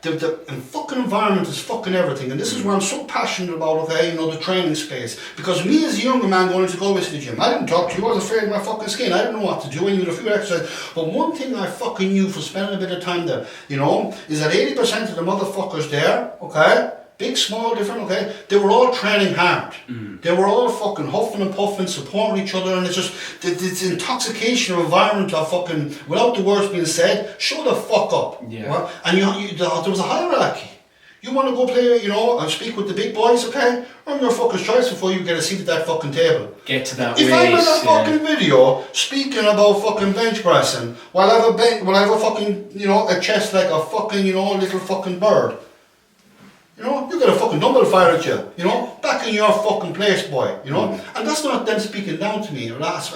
the fucking environment is fucking everything, and this is where I'm so passionate about, okay, the training space. Because me as a younger man going to go to the gym, I didn't talk to you, I was afraid of my fucking skin, I didn't know what to do, I knew a few exercises. But one thing I fucking knew for spending a bit of time there, is that 80% of the motherfuckers there, okay, big, small, different, okay? They were all training hard. They were all fucking huffing and puffing, supporting each other, and it's just this intoxication environment of fucking, without the words being said, show the fuck up. Yeah. Right? And there was a hierarchy. You want to go play, and speak with the big boys, okay? Earn your fucking choice before you get a seat at that fucking table. Get to that If I'm in a fucking video speaking about fucking bench pressing, while I have a fucking, a chest like a fucking, little fucking bird. You got a fucking dumbbell fire at you, back in your fucking place, boy, and that's not them speaking down to me, or that's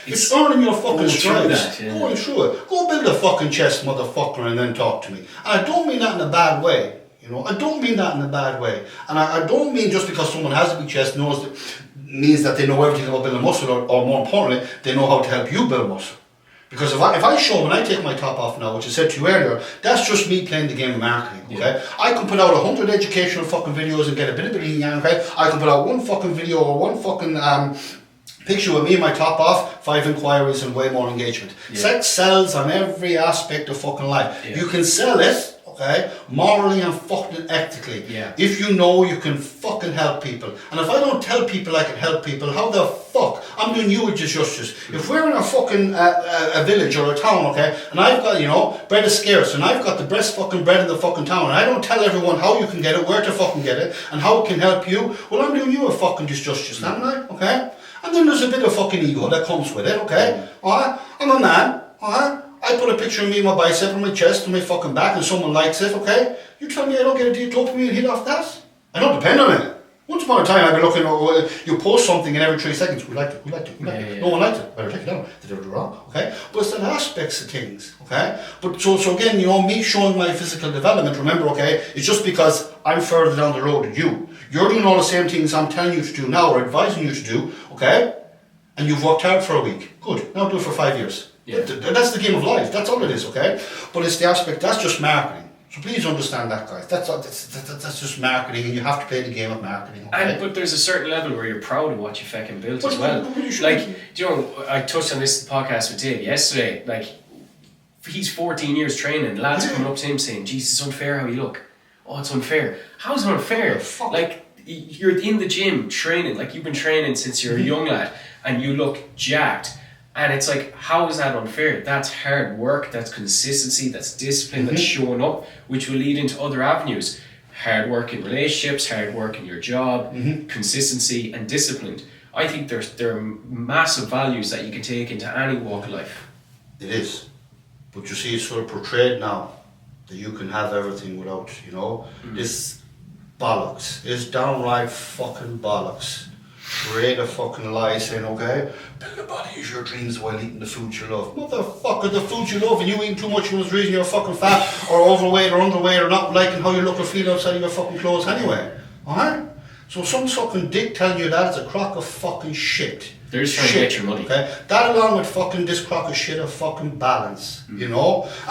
it's earning your fucking stripes, going through it. Go build a fucking chest, motherfucker, and then talk to me. And I don't mean that in a bad way, I don't mean that in a bad way, and I don't mean just because someone has a big chest means that they know everything about building muscle, or more importantly, they know how to help you build muscle. Because if I show when I take my top off now, which I said to you earlier, that's just me playing the game of marketing, okay? Yeah. I can put out 100 educational fucking videos and get a bit of it, okay? I can put out one fucking video or one fucking picture with me and my top off, 5 inquiries and way more engagement. Yeah. Sex sells on every aspect of fucking life. Yeah. You can sell it, okay, morally and fucking ethically. Yeah. If you can fucking help people. And if I don't tell people I can help people, how the fuck? I'm doing you a justice. If we're in a fucking a village or a town, okay, and I've got, bread is scarce, and I've got the best fucking bread in the fucking town, and I don't tell everyone how you can get it, where to fucking get it, and how it can help you, well, I'm doing you a fucking justice, am I? Okay? And then there's a bit of fucking ego that comes with it, okay? Alright? I'm a man, alright? I put a picture of me, my bicep, and my chest, and my fucking back, and someone likes it, okay? You tell me I don't get a dopamine hit off that? I don't depend on it. Once upon a time, I'd be looking, you post something in every 3 seconds, who liked it? No one liked it, better take it down, they did it wrong, okay? But it's the aspects of things, okay? But so again, me showing my physical development, remember, okay, it's just because I'm further down the road than you. You're doing all the same things I'm telling you to do now, or advising you to do, okay? And you've worked hard for a week. Good, now do it for 5 years. Yeah. That's the game of life, that's all it is, okay? But it's the aspect, that's just marketing. So please understand that, guys. That's just marketing, and you have to play the game of marketing. Okay? But there's a certain level where you're proud of what you fucking built as well. Like, I touched on this podcast with Dave yesterday. Like, he's 14 years training. Lads coming up to him saying, "Jesus, it's unfair how you look." Oh, it's unfair. How's it unfair? Like, you're in the gym training. Like, you've been training since you're a young lad, and you look jacked. And it's like, how is that unfair? That's hard work, that's consistency, that's discipline, that's showing up, which will lead into other avenues. Hard work in relationships, hard work in your job, consistency and discipline. I think there are massive values that you can take into any walk of life. It is. But you see, it's sort of portrayed now that you can have everything without, This bollocks. It's downright fucking bollocks. Create a fucking lie saying, okay, build a body as your dreams while eating the food you love. Motherfucker, the food you love, and you eating too much was the reason you're fucking fat or overweight or underweight or not liking how you look or feel outside of your fucking clothes anyway. Alright? So some fucking dick telling you that is a crock of fucking shit. They're just trying to get your money. Okay? That along with fucking this crock of shit of fucking balance, And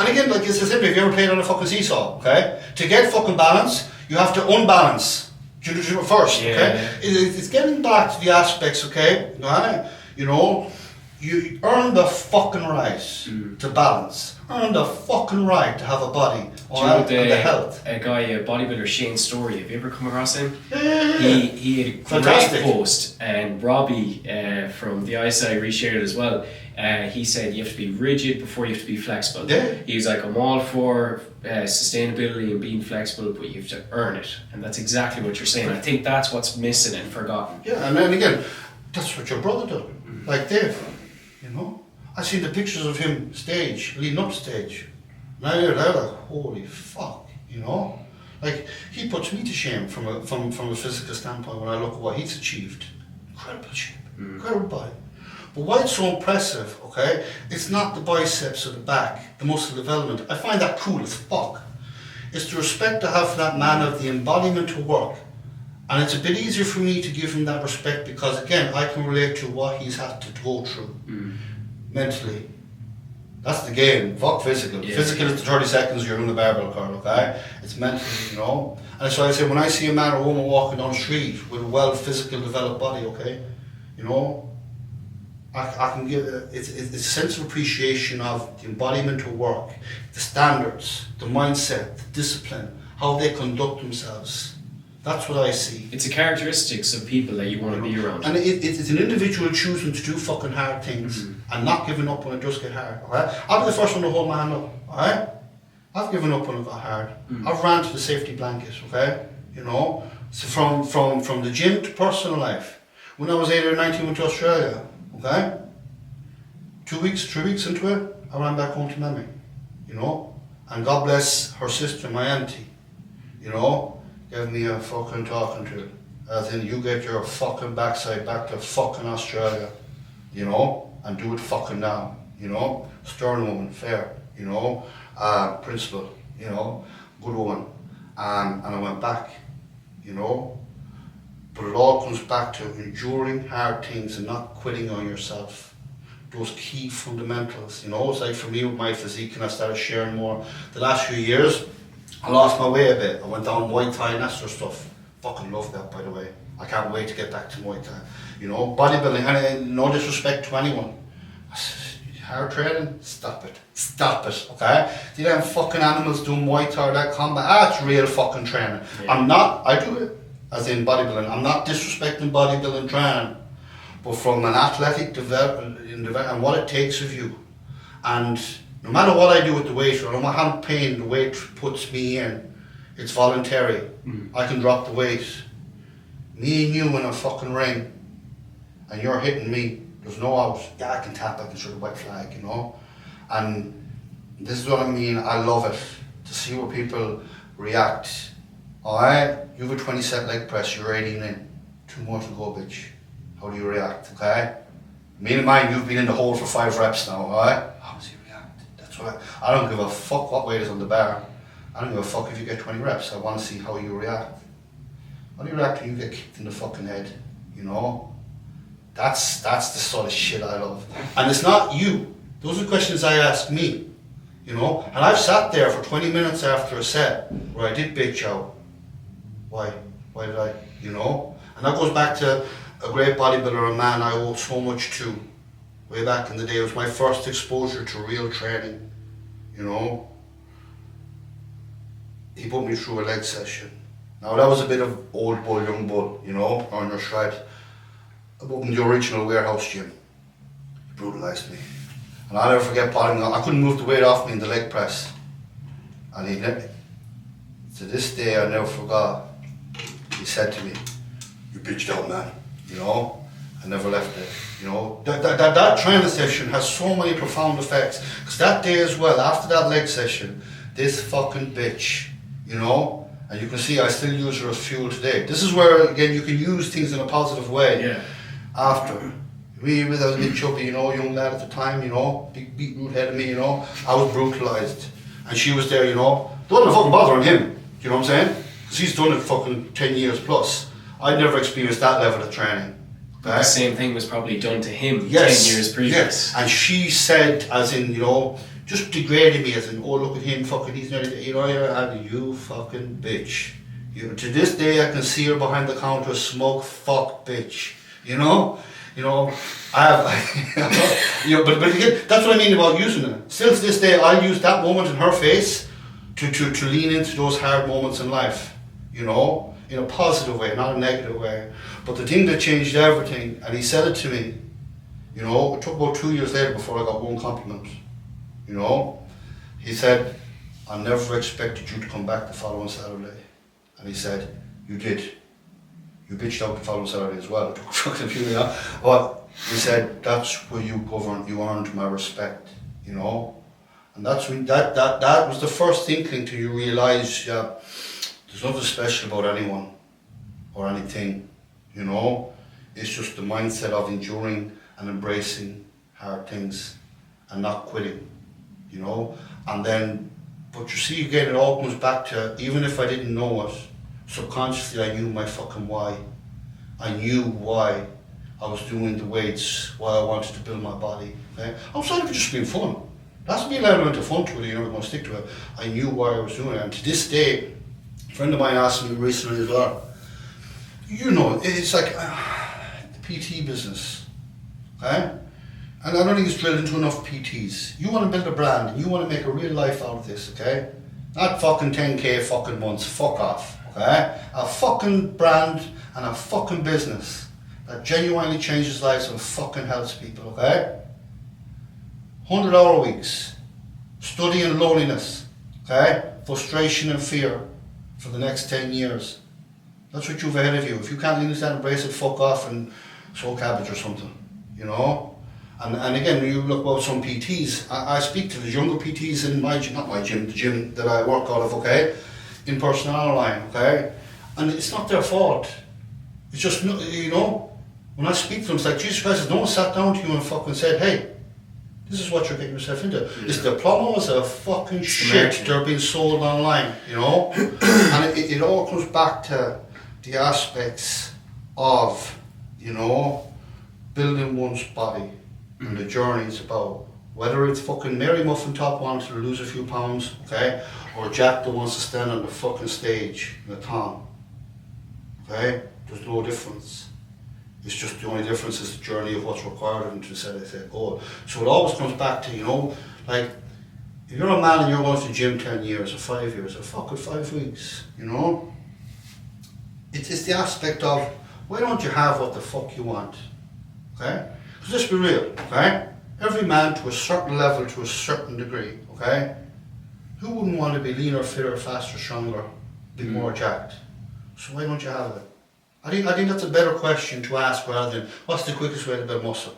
again, like it's as simple, if you ever played on a fucking seesaw, okay? To get fucking balance, you have to unbalance. First, okay? Yeah. It's getting back to the aspects, okay? Right? You earn the fucking right to balance. Earn the fucking right to have a body. And the health. A guy, a bodybuilder, Shane Story, have you ever come across him? Yeah. He had a great post, and Robbie from the eyesight reshared it as well. He said you have to be rigid before you have to be flexible. Yeah. He was like, I'm all for sustainability and being flexible, but you have to earn it. And that's exactly what you're saying. I think that's what's missing and forgotten. Yeah, and then again, that's what your brother did. Like Dave, I seen the pictures of him leading up stage. And I heard that, like, holy fuck, Like, he puts me to shame from a physical standpoint when I look at what he's achieved. Incredible shape, incredible body. But why it's so impressive, okay, it's not the biceps or the back, the muscle development. I find that cool as fuck. It's the respect I have for that man of the embodiment of work. And it's a bit easier for me to give him that respect because, again, I can relate to what he's had to go through mentally. That's the game. Fuck physical. Yeah. Physical is the 30 seconds you're doing the barbell curl, okay? It's mental, you know? And so I say, when I see a man or woman walking down the street with a well physical developed body, okay? You know? I can give it's a sense of appreciation of the embodiment of work, the standards, the mindset, the discipline, how they conduct themselves. That's what I see. It's a characteristics of people that you want to be around. And it's an individual choosing to do fucking hard things and not giving up when it does get hard. Alright? I'll be the first one to hold my hand up. Alright? I've given up when it got hard. I've ran to the safety blanket, okay? You know? So from the gym to personal life. When I was 18 or 19, went to Australia. Okay? 3 weeks into it, I ran back home to Mammy, you know? And God bless her sister, my auntie, you know? Gave me a fucking talking to. As in, you get your fucking backside back to fucking Australia, you know? And do it fucking now, you know? Stern woman, fair, you know? Principal, you know? Good woman. And I went back, you know? But it all comes back to enduring hard things and not quitting on yourself. Those key fundamentals, you know. It's like for me with my physique, and I started sharing more. The last few years, I lost my way a bit. I went down Muay Thai and that sort of stuff. Fucking love that, by the way. I can't wait to get back to Muay Thai. You know, bodybuilding, and no disrespect to anyone. Hard training, stop it, okay? See them fucking animals doing Muay Thai or that combat, it's real fucking training. Yeah. I do it. As in bodybuilding, I'm not disrespecting bodybuilding training, but from an athletic development and what it takes of you. And no matter what I do with the weight, or no matter how much pain the weight puts me in, it's voluntary. I can drop the weight. Me and you in a fucking ring, and you're hitting me, there's no out. Yeah, I can tap, I can show the white flag, you know. And this is what I mean, I love it, to see where people react. Alright, you have a 20 set leg press, you're 18 in. 2 more to go, bitch. How do you react, okay? Me and mine, you've been in the hole for 5 reps now, alright? How does he react? That's what I don't give a fuck what weight is on the bar. I don't give a fuck if you get 20 reps. I want to see how you react. How do you react when you get kicked in the fucking head, you know? That's the sort of shit I love. And it's not you. Those are questions I ask me, you know? And I've sat there for 20 minutes after a set where I did bitch out. Why? Why did I? You know? And that goes back to a great bodybuilder, a man I owe so much to. Way back in the day, it was my first exposure to real training, you know? He put me through a leg session. Now that was a bit of old bull, young bull, you know, on your shred. Up in the original warehouse gym. He brutalised me. And I'll never forget bottoming out. I couldn't move the weight off me in the leg press. And to this day I never forgot. He said to me, "You bitched out, man," you know. I never left it, you know. That training session has so many profound effects. Because that day as well, after that leg session, this fucking bitch, you know, and you can see I still use her as fuel today. This is where, again, you can use things in a positive way. Yeah. After. Me, was a bit chubby, you know, young lad at the time, you know, big beetroot head of me, you know. I was brutalised. And she was there, you know. Don't want to fucking bother on him, you know what I'm saying? Because he's done it fucking 10 years plus. I'd never experienced that level of training. But the same thing was probably done to him 10 years previous. Yes, and she said, as in, you know, just degrading me, as in, oh, look at him, fucking, he's nearly, you know, you fucking bitch. To this day, I can see her behind the counter, smoke, fuck, bitch. You know, I have, you know, but again, that's what I mean about using it. Still to this day, I'll use that moment in her face to lean into those hard moments in life, you know, in a positive way, not a negative way. But the thing that changed everything, and he said it to me, you know, it took about 2 years later before I got one compliment, you know. He said, "I never expected you to come back the following Saturday." And he said, "You did. You bitched out the following Saturday as well." It took fucking a few years. But he said, "That's where you governed, you earned my respect," you know. And that's when that was the first inkling till you realise, yeah, there's nothing special about anyone or anything, you know. It's just the mindset of enduring and embracing hard things and not quitting, you know. And then, but you see again, it all comes back to, even if I didn't know it, subconsciously I knew my fucking why. I knew why I was doing the weights, why I wanted to build my body. Okay? Outside of it just being fun. That's be an element of fun to it, you're never going to stick to it. I knew why I was doing it. And to this day, a friend of mine asked me recently as well, you know, it's like the PT business. Okay? And I don't think it's drilled into enough PTs. You want to build a brand and you want to make a real life out of this, okay? Not fucking 10k fucking months, fuck off, okay? A fucking brand and a fucking business that genuinely changes lives and fucking helps people, okay? 100-hour weeks, study and loneliness, okay? Frustration and fear for the next 10 years. That's what you've ahead of you. If you can't use that, embrace it, fuck off and sow cabbage or something, you know? And again, when you look about some PTs, I speak to the younger PTs in my gym, not my gym, the gym that I work out of, okay? In personnel line, okay? And it's not their fault. It's just, you know, when I speak to them, it's like, Jesus Christ, no one sat down to you and fucking said, hey, this is what you're getting yourself into. Yeah. It's the promos are fucking shit they're being sold online, you know? And it all comes back to the aspects of, you know, building one's body. And the journey is about, whether it's fucking Mary Muffin Top wanting to lose a few pounds, okay, or Jack that wants to stand on the fucking stage in a thong, okay, there's no difference. It's just the only difference is the journey of what's required of them to set a goal. So it always comes back to, you know, like, if you're a man and you're going to the gym 10 years or 5 years or fuck it, 5 weeks, you know, it's the aspect of, why don't you have what the fuck you want, okay? Because let's be real, okay? Every man to a certain level, to a certain degree, okay? Who wouldn't want to be leaner, fitter, faster, stronger, be more jacked? So why don't you have it? I think that's a better question to ask rather than, what's the quickest way to build muscle?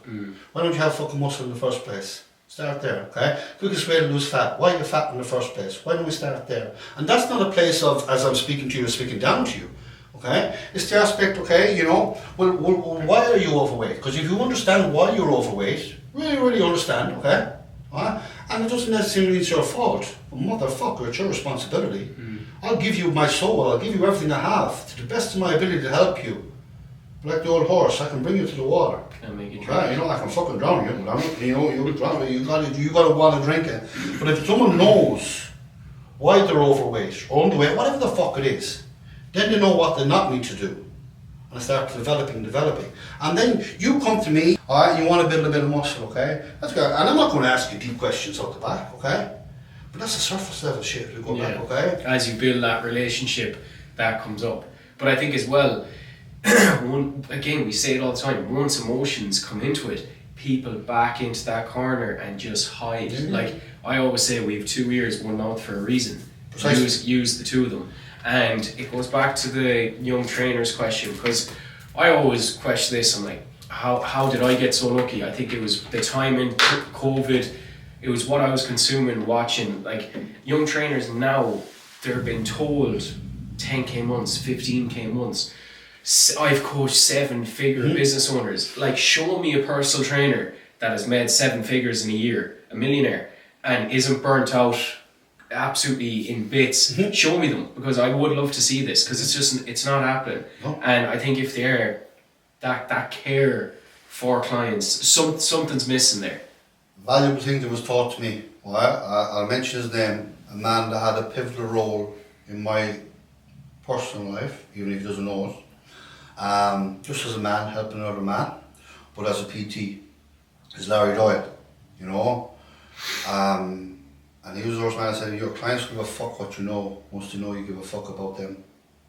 Why don't you have fucking muscle in the first place? Start there, okay? Quickest way to lose fat. Why are you fat in the first place? Why don't we start there? And that's not a place of, as I'm speaking to you, speaking down to you. Okay, it's the aspect, okay, you know, well, why are you overweight? Because if you understand why you're overweight, really understand, okay, and it doesn't necessarily mean it's your fault, but motherfucker, it's your responsibility. I'll give you my soul, I'll give you everything I have, to the best of my ability to help you. Like the old horse, I can bring you to the water. And make you drown. Okay, you know, I can fucking drown you, you know, you'll drown you gotta want to drink it. But if someone knows why they're overweight, or underweight, whatever the fuck it is, then they know what they not need to do. And start developing. And then you come to me, alright, you want to build a bit of muscle, okay? That's good. And I'm not going to ask you deep questions out the back, okay? But that's the surface level shit we go back, okay? As you build that relationship, that comes up. But I think as well, again, we say it all the time, once emotions come into it, people back into that corner and just hide. Like, I always say we have 2 ears, 1 mouth for a reason. Use the two of them. And it goes back to the young trainers question, because I always question this. I'm like, how did I get so lucky? I think it was the time in COVID. It was what I was consuming, watching. Like, young trainers now, they're being told 10k months, 15k months. I've coached 7-figure business owners. Like, show me a personal trainer that has made 7 figures in a year, a millionaire, and isn't burnt out absolutely in bits. Show me them, because I would love to see this, because it's not happening. And I think if they're that care for clients, something's missing there. Valuable thing that was taught to me, I'll mention his name, a man that had a pivotal role in my personal life, even if he doesn't know it, just as a man helping another man, but as a PT, is Larry Doyle, you know. And he was the first man that said, your clients give a fuck what you know, once they know you give a fuck about them.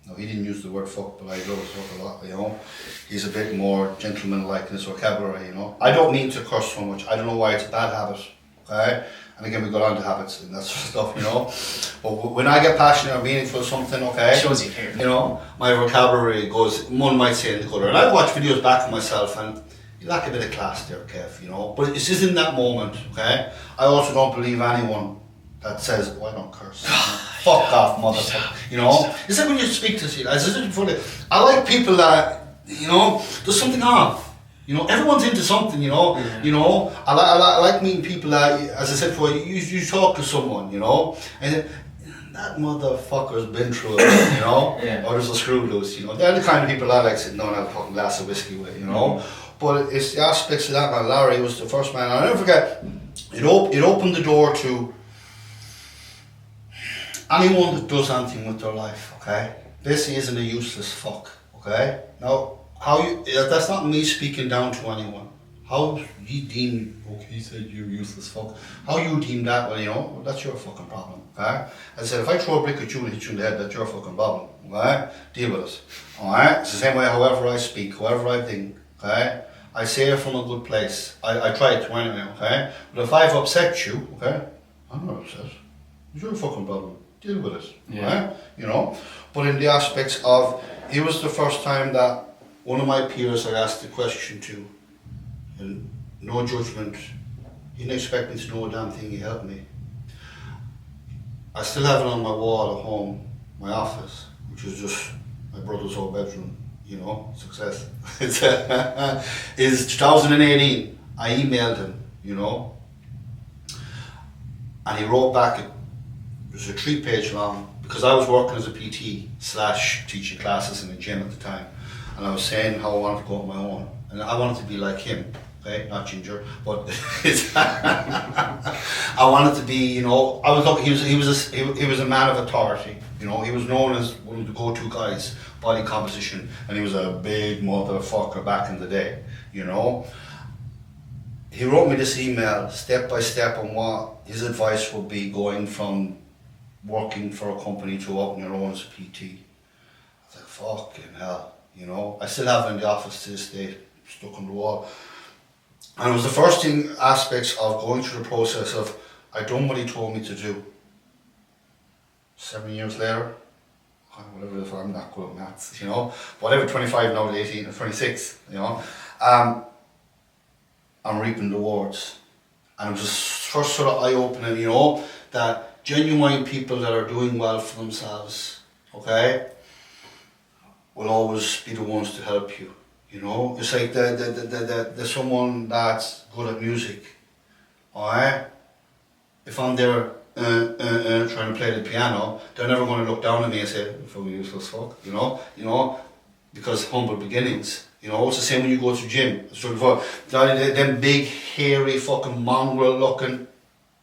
Now, he didn't use the word fuck, but I do fuck a lot, you know. He's a bit more gentleman-like in his vocabulary, you know. I don't mean to curse so much. I don't know why it's a bad habit, okay? And again, we go on to habits and that sort of stuff, you know. But when I get passionate or meaningful something, okay? It shows you care. You know, my vocabulary goes, one might say in the gutter. And I've watched videos back of myself and you lack a bit of class there, Kev, you know. But it's just in that moment, okay? I also don't believe anyone that says, oh, I don't curse. Fuck off, motherfucker. You know? It's like when you speak to people, I like people that, you know, there's something off. You know, everyone's into something, you know. Yeah. You know, I like meeting people that, as I said before, you talk to someone, you know, and that motherfucker's been through it, you know, Yeah. or there's a screw loose, you know. They're the kind of people I like sitting down and have a fucking glass of whiskey with, you know. But it's the aspects of that man. Larry was the first man. I'll never forget, it opened the door to anyone that does anything with their life, okay? This isn't a useless fuck, okay? Now, that's not me speaking down to anyone. How you deem, okay, he said you're useless fuck. How you deem that, well, you know, well, that's your fucking problem, okay? As I said, if I throw a brick at you and hit you in the head, that's your fucking problem, okay? Deal with it, alright? It's the same way however I speak, however I think, okay? I say it from a good place. I try to anyway, okay? But if I've upset you, okay, I'm not upset. It's your fucking problem. Deal with it, right? You know? But in the aspects of, it was the first time that one of my peers I asked the question to, and no judgment, he didn't expect me to know a damn thing, he helped me. I still have it on my wall at home, my office, which is just my brother's old bedroom, you know, success. It's 2018, I emailed him, you know, and he wrote back, it was a 3-page long, because I was working as a PT / teaching classes in a gym at the time, and I was saying how I wanted to go on my own, and I wanted to be like him, okay, not ginger, but I wanted to be, you know, I was looking, he was a man of authority, you know, he was known as one of the go-to guys, body composition, and he was a big motherfucker back in the day, you know. He wrote me this email, step by step, on what his advice would be going from working for a company to open your own as a PT. I was like, fucking hell, you know. I still have it in the office to this day, stuck on the wall. And it was the first thing, aspects of going through the process of, I done what he told me to do. 7 years later, whatever, if I'm not good at maths, you know, whatever, 25 now to 18 or 26, you know, I'm reaping the rewards. And it was just first sort of eye-opening, you know, that genuine people that are doing well for themselves, okay, will always be the ones to help you, you know. It's like the someone that's good at music, alright, if I'm there trying to play the piano, they're never going to look down at me and say, fucking useless fuck, you know, because humble beginnings. You know, it's the same when you go to the gym. So before, them big, hairy, fucking mongrel looking,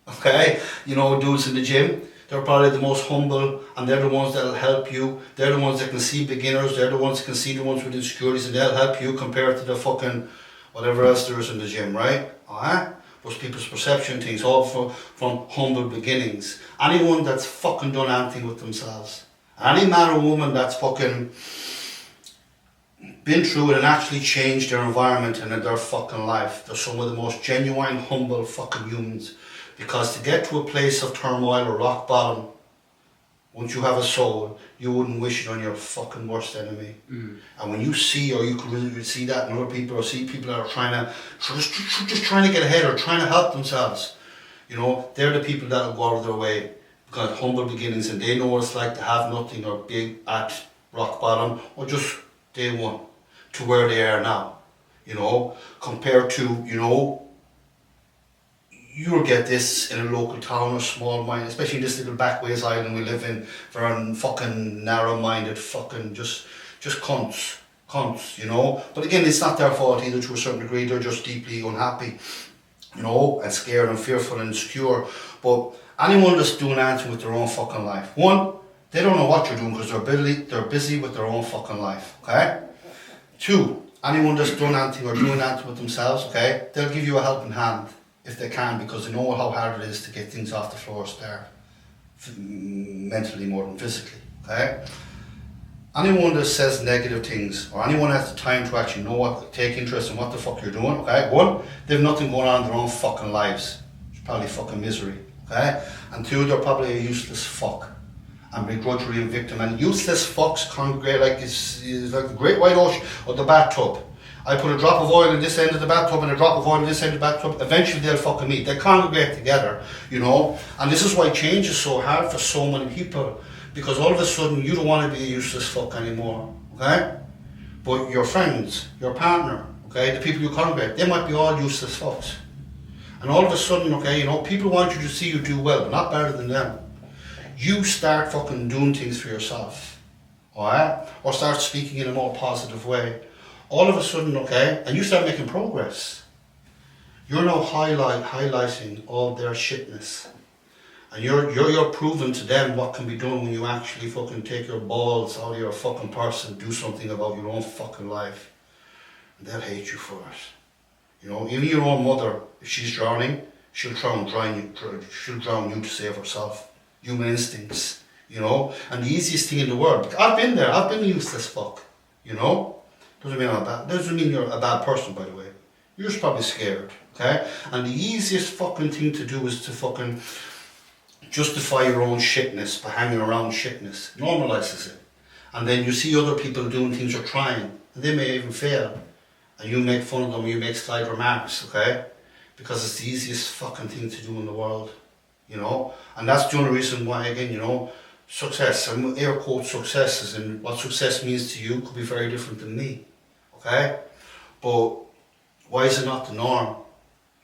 okay, you know, dudes in the gym, they're probably the most humble, and they're the ones that'll help you. They're the ones that can see beginners, they're the ones that can see the ones with insecurities, and they'll help you compared to the fucking whatever else there is in the gym, right? Alright? Those people's perception things, all from humble beginnings. Anyone that's fucking done anything with themselves, any man or woman that's fucking been through it and actually changed their environment and in their fucking life, they're some of the most genuine, humble fucking humans. Because to get to a place of turmoil or rock bottom, once you have a soul, you wouldn't wish it on your fucking worst enemy. And when you see, or you could really see that in other people, or see people that are trying to, just trying to get ahead or trying to help themselves, you know, they're the people that will go out of their way, because humble beginnings, and they know what it's like to have nothing or be at rock bottom, or just day one, to where they are now, you know, compared to, you know, you'll get this in a local town or small mine, especially in this little backways island we live in, very fucking narrow-minded fucking just cunts, you know. But again, it's not their fault either, to a certain degree. They're just deeply unhappy, you know, and scared and fearful and insecure. But anyone that's doing anything with their own fucking life, one, they don't know what you're doing because they're busy with their own fucking life, okay? Two, anyone that's done anything or doing anything with themselves, okay, they'll give you a helping hand if they can, because they know how hard it is to get things off the floor start, mentally more than physically, okay? Anyone that says negative things, or anyone that has the time to actually know what, take interest in what the fuck you're doing, okay? One, they have nothing going on in their own fucking lives. It's probably fucking misery, okay? And two, they're probably a useless fuck, and begrudgery and victim. And useless fucks congregate like it's like the great white ocean or the bathtub. I put a drop of oil in this end of the bathtub and a drop of oil in this end of the bathtub. Eventually they'll fucking meet. They congregate together, you know. And this is why change is so hard for so many people, because all of a sudden you don't want to be a useless fuck anymore, okay? But your friends, your partner, okay, the people you congregate, they might be all useless fucks. And all of a sudden, okay, you know, people want you to see you do well, but not better than them. You start fucking doing things for yourself, alright? Or start speaking in a more positive way. All of a sudden, okay, and you start making progress. You're now highlighting all their shitness. And you're proving to them what can be done when you actually fucking take your balls out of your fucking purse and do something about your own fucking life. And they'll hate you for it. You know, even your own mother, if she's drowning, she'll drown you to save herself. Human instincts, you know. And the easiest thing in the world, I've been there, I've been a useless fuck, you know. Doesn't mean you're a bad person, by the way. You're just probably scared, okay? And the easiest fucking thing to do is to fucking justify your own shitness by hanging around shitness. Normalizes it. And then you see other people doing things or trying, and they may even fail. And you make fun of them, you make slight remarks, okay? Because it's the easiest fucking thing to do in the world, you know? And that's the only reason why, again, you know, success, and air quote success, and what success means to you could be very different than me, okay? But why is it not the norm,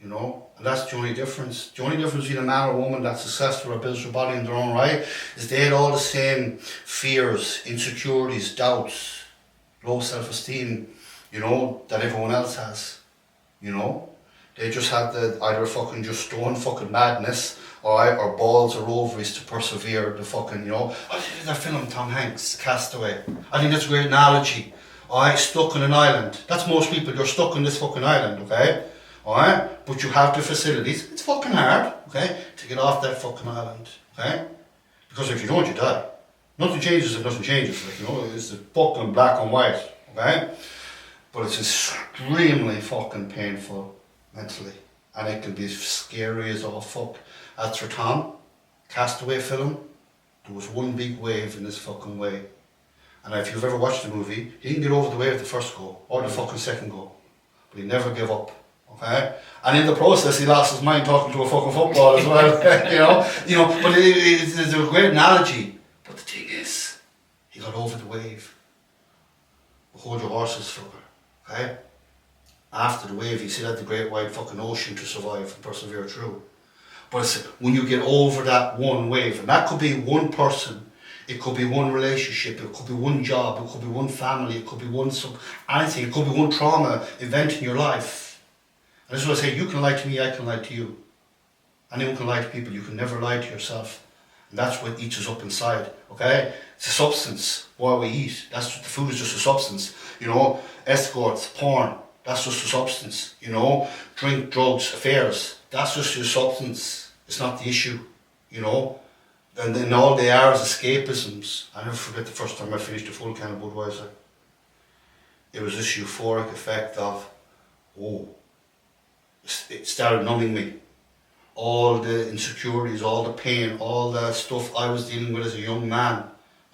you know? And that's the only difference. The only difference between a man or a woman that's successful or builds their body in their own right is they had all the same fears, insecurities, doubts, low self-esteem, you know, that everyone else has, you know? They just had either fucking just stone fucking madness, or balls or ovaries to persevere the fucking, you know. I did that film, Tom Hanks, Castaway. I think that's a great analogy. Alright, stuck on an island. That's most people, you're stuck on this fucking island, okay? Alright? But you have the facilities. It's fucking hard, okay, to get off that fucking island, okay? Because if you don't, you die. Nothing changes if nothing changes, like, you know, it's fucking black and white, okay? But it's extremely fucking painful mentally. And it can be scary as all fuck. As for Tom, Castaway film, there was one big wave in this fucking way. And if you've ever watched the movie, he didn't get over the wave the first go, or the fucking second go. But he never gave up, okay? And in the process, he lost his mind talking to a fucking football as well, you know. But it's a great analogy. But the thing is, he got over the wave. Hold your horses, fucker, okay? After the wave, he still had the great wide fucking ocean to survive and persevere through. But it's when you get over that one wave, and that could be one person, it could be one relationship, it could be one job, it could be one family, it could be anything, it could be one trauma event in your life. And this is what I say, you can lie to me, I can lie to you. Anyone can lie to people, you can never lie to yourself. And that's what eats us up inside, okay? It's a substance, what we eat. The food is just a substance, you know? Escorts, porn, that's just a substance, you know? Drink, drugs, affairs, that's just your substance. It's not the issue, you know? And then all they are is escapisms. I never forget the first time I finished a full can of Budweiser. It was this euphoric effect of, oh, it started numbing me. All the insecurities, all the pain, all the stuff I was dealing with as a young man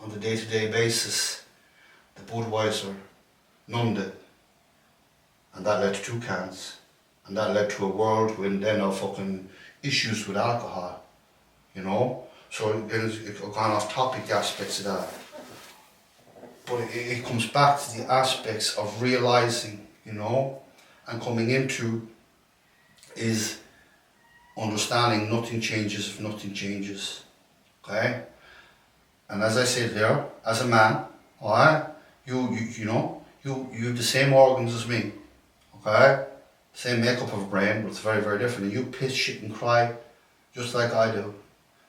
on the day-to-day basis, the Budweiser numbed it. And that led to 2 cans. And that led to a world when then of fucking issues with alcohol, you know? So it's gone off topic, the aspects of that. But it comes back to the aspects of realising, you know, and coming into is understanding nothing changes if nothing changes, okay? And as I said there, as a man, alright, you have the same organs as me, okay? Same makeup of a brain, but it's very, very different. And you piss, shit and cry just like I do.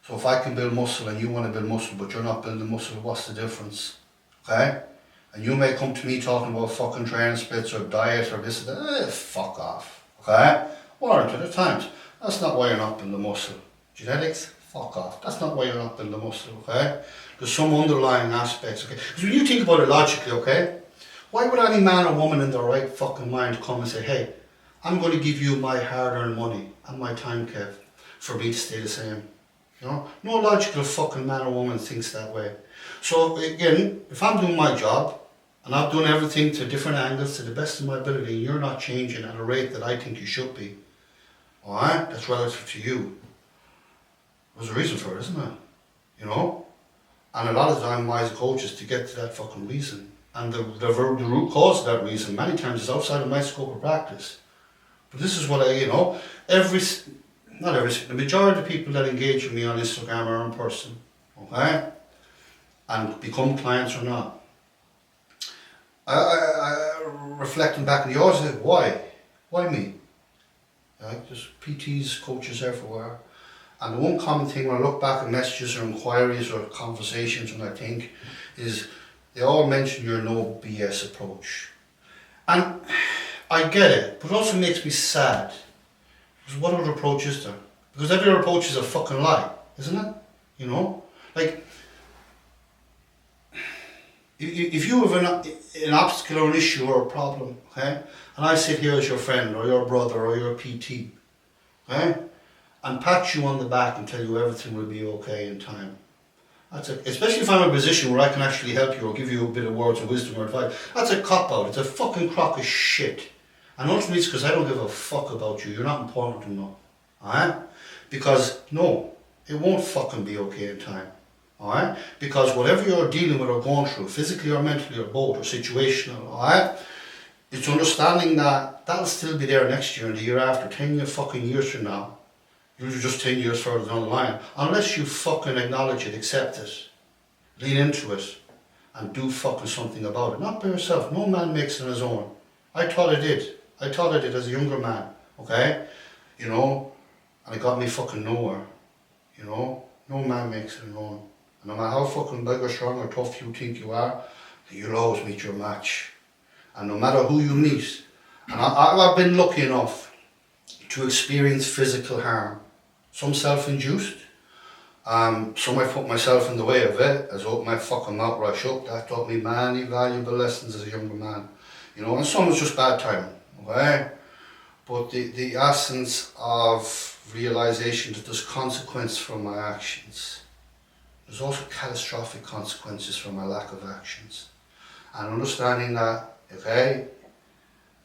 So if I can build muscle and you want to build muscle, but you're not building muscle, what's the difference? Okay? And you may come to me talking about fucking training splits or diet or this and that. Fuck off. Okay? 1 or 2 at times. That's not why you're not building muscle. Genetics? Fuck off. That's not why you're not building muscle, okay? There's some underlying aspects, okay? Because when you think about it logically, okay? Why would any man or woman in their right fucking mind come and say, hey, I'm going to give you my hard-earned money and my time, Kev, for me to stay the same? You know, no logical fucking man or woman thinks that way. So again, if I'm doing my job and I've done everything to different angles to the best of my ability and you're not changing at a rate that I think you should be, alright, that's relative to you. There's a reason for it, isn't there? You know? And a lot of the time my coach is to get to that fucking reason. And the root cause of that reason many times is outside of my scope of practice. But this is what the majority of people that engage with me on Instagram are in person, okay? And become clients or not. I reflecting back on the always say, why? Why me? Right? There's PTs, coaches everywhere. And the one common thing when I look back at messages or inquiries or conversations, and I think, is they all mention your no BS approach. And I get it, but it also makes me sad. Because what other approach is there? Because every other approach is a fucking lie, isn't it? You know? Like, if you have an obstacle or an issue or a problem, okay, and I sit here as your friend or your brother or your PT, okay, and pat you on the back and tell you everything will be okay in time. Especially if I'm in a position where I can actually help you or give you a bit of words of wisdom or advice, that's a cop-out. It's a fucking crock of shit. And ultimately it's because I don't give a fuck about you. You're not important enough. Alright? Because, no, it won't fucking be okay in time. Alright? Because whatever you're dealing with or going through, physically or mentally or both, or situational, alright? It's understanding that that'll still be there next year and the year after, 10 fucking years from now. You're just 10 years further down the line. Unless you fucking acknowledge it, accept it, lean into it, and do fucking something about it. Not by yourself. No man makes it on his own. I thought I did. I thought I did as a younger man. Okay? You know? And it got me fucking nowhere. You know? No man makes it on his own. And no matter how fucking big or strong or tough you think you are, you'll always meet your match. And no matter who you meet. And I've been lucky enough to experience physical harm. Some self-induced, some I put myself in the way of it, as I opened my fucking mouth right shut. That taught me many valuable lessons as a younger man, you know, and some was just bad timing, okay? But the essence of realisation that there's consequence from my actions. There's also catastrophic consequences from my lack of actions. And understanding that, okay,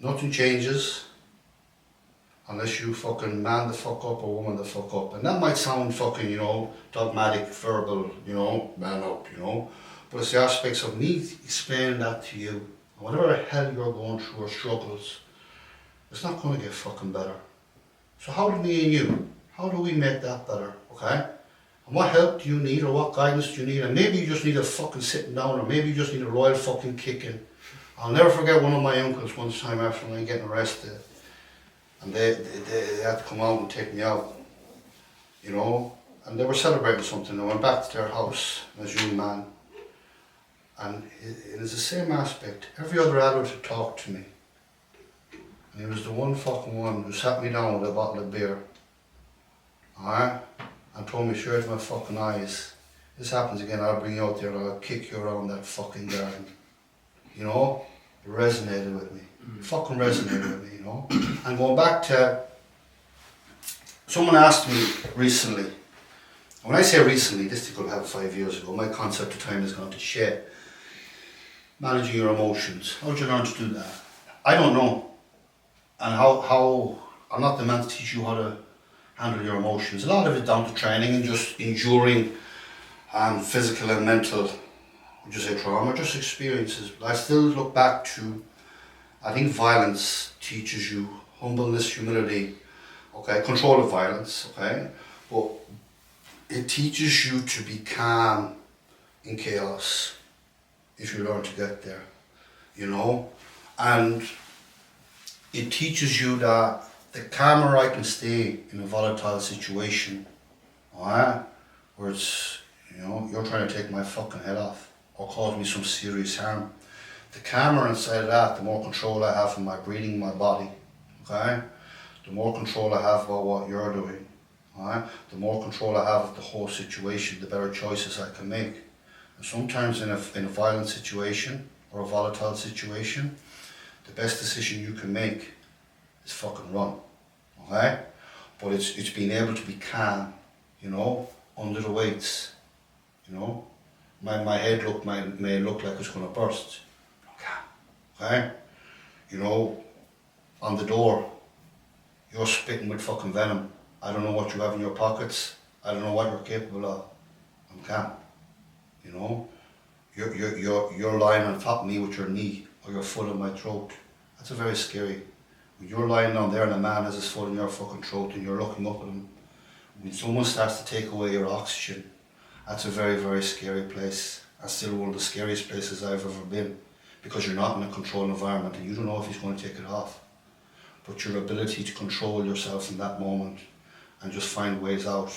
nothing changes unless you fucking man the fuck up or woman the fuck up. And that might sound fucking, you know, dogmatic, verbal, you know, man up, you know. But it's the aspects of me explaining that to you. And whatever the hell you're going through or struggles, it's not going to get fucking better. So how do me and you, how do we make that better, okay? And what help do you need or what guidance do you need? And maybe you just need a fucking sitting down or maybe you just need a royal fucking kicking. I'll never forget one of my uncles one time after me getting arrested. And they had to come out and take me out, you know, and they were celebrating something. I went back to their house as a young man, and it is the same aspect. Every other adult had talked to me, and he was the one fucking one who sat me down with a bottle of beer, alright, and told me, "Shut my fucking eyes. This happens again, I'll bring you out there and I'll kick you around that fucking garden." You know, it resonated with me. It fucking resonated with me, you know. And going back to, someone asked me recently, when I say recently, this could have 5 years ago, my concept of time has gone to shit. Managing your emotions. How did you learn to do that? I don't know. And how I'm not the man to teach you how to handle your emotions. A lot of it down to training and just enduring physical and mental, would you say trauma, just experiences. But I still look back to, I think violence teaches you humbleness, humility, okay, control of violence, okay, but it teaches you to be calm in chaos if you learn to get there, you know, and it teaches you that the calmer I can stay in a volatile situation, alright, where it's, you know, you're trying to take my fucking head off or cause me some serious harm. The calmer inside of that, the more control I have in my breathing, my body, okay? The more control I have about what you're doing, alright? The more control I have of the whole situation, the better choices I can make. And sometimes in a violent situation or a volatile situation, the best decision you can make is fucking run, okay? But it's being able to be calm, you know, under the weights, you know? My head may look like it's going to burst. Okay? You know, on the door, you're spitting with fucking venom. I don't know what you have in your pockets. I don't know what you're capable of. I'm calm. You know? You're lying on top of me with your knee or your foot on my throat. That's a very scary. When you're lying down there and a man has his foot in your fucking throat and you're looking up at him, when someone starts to take away your oxygen, that's a very, very scary place. That's still one of the scariest places I've ever been, because you're not in a controlled environment and you don't know if he's going to take it off. But your ability to control yourself in that moment and just find ways out,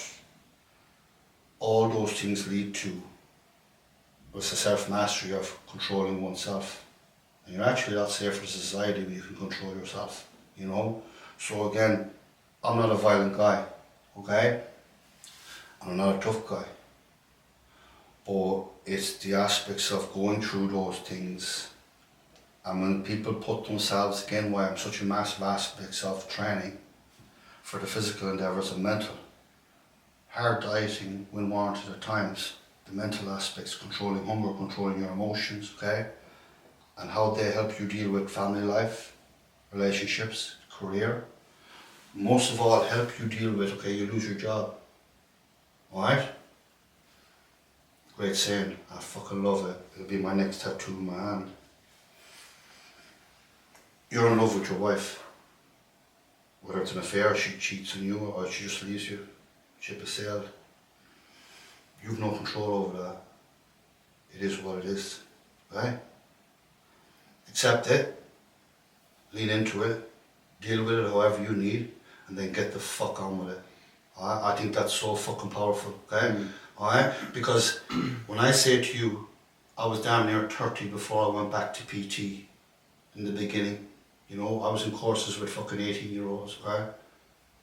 all those things lead to it's the self-mastery of controlling oneself. And you're actually a lot safer as a society when you can control yourself, you know? So again, I'm not a violent guy, okay? And I'm not a tough guy. But it's the aspects of going through those things. And when people put themselves, again, why I'm such a massive aspects of training for the physical endeavours and mental. Hard dieting when warranted at times. The mental aspects, controlling hunger, controlling your emotions, okay? And how they help you deal with family life, relationships, career. Most of all, help you deal with, okay, you lose your job. Alright? Great saying, I fucking love it. It'll be my next tattoo in my hand. You're in love with your wife. Whether it's an affair, she cheats on you, or she just leaves you, ship has sailed. You've no control over that. It is what it is, right? Accept it, lean into it, deal with it however you need, and then get the fuck on with it. I think that's so fucking powerful, okay? Alright? Because when I say to you, I was damn near 30 before I went back to PT in the beginning. You know, I was in courses with fucking 18-year-olds, right?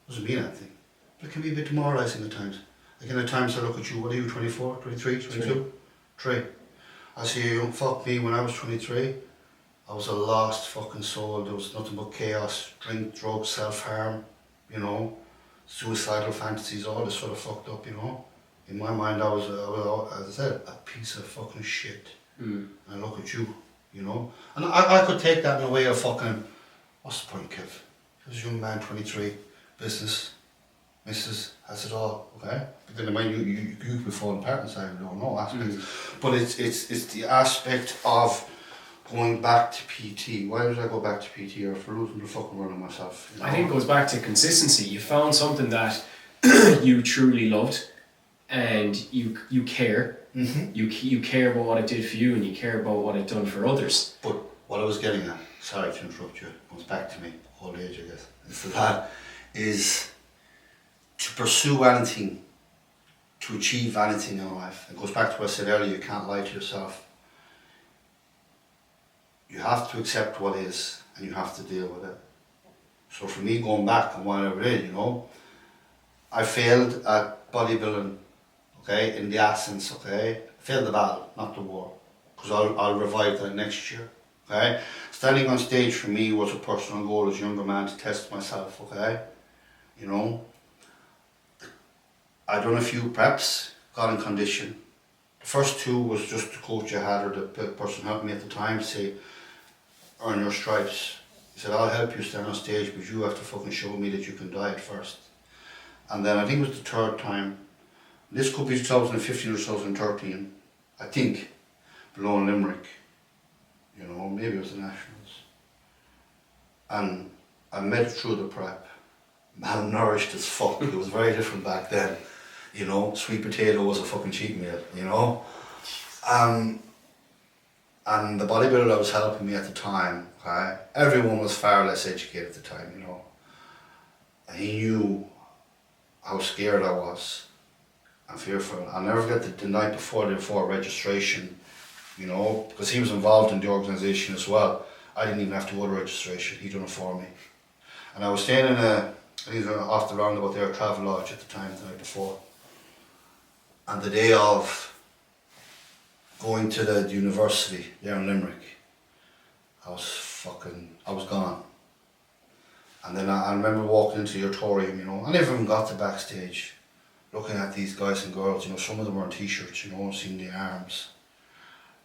Doesn't mean anything. But it can be a bit demoralising at times. Again, at times I look at you, what are you, 24, 23, 22? 3. I say, fuck me, when I was 23, I was a lost fucking soul. There was nothing but chaos, drink, drugs, self-harm, you know, suicidal fantasies, all this sort of fucked up, you know. In my mind, I was, as I said, a piece of fucking shit. And I look at you, you know. And I could take that in a way of fucking, what's the point, Kev? He was a young man, 23, business, missus, has it all, okay? But then I mean, you could be falling apart inside, I don't know aspects. But it's the aspect of going back to PT. Why did I go back to PT, or for losing the fucking run of myself? You know? I think it goes back to consistency. You found something that you truly loved, and you care. You care about what it did for you, and you care about what it done for others. But what I was getting at, sorry to interrupt you, it comes back to me, old age I guess, is that is to pursue anything, to achieve anything in life. It goes back to what I said earlier, you can't lie to yourself. You have to accept what is, and you have to deal with it. So for me, going back and what I did, you know, I failed at bodybuilding, okay, in the essence, okay. I failed the battle, not the war, because I'll revive that next year, okay. Standing on stage for me was a personal goal as a younger man to test myself, okay, you know. I done a few preps, got in condition. The first 2 was just the coach I had, or the person helping me at the time, to say, earn your stripes. He said, I'll help you stand on stage, but you have to fucking show me that you can diet first. And then I think it was the 3rd time, this could be 2015 or 2013, I think, below in Limerick, you know, maybe it was the Nationals. And I made it through the prep, malnourished as fuck. It was very different back then, you know, sweet potato was a fucking cheat meal, you know. And the bodybuilder that was helping me at the time, okay, everyone was far less educated at the time, you know. And he knew how scared I was and fearful. I'll never forget the night before registration, you know, because he was involved in the organisation as well. I didn't even have to go to registration, he done it for me. And I was staying in I think it was off the roundabout there, Travel Lodge at the time, the night before. And the day of going to the university there in Limerick, I was gone. And then I remember walking into the auditorium, you know, I never even got to backstage, looking at these guys and girls, you know, some of them were in t-shirts, you know, seeing the arms.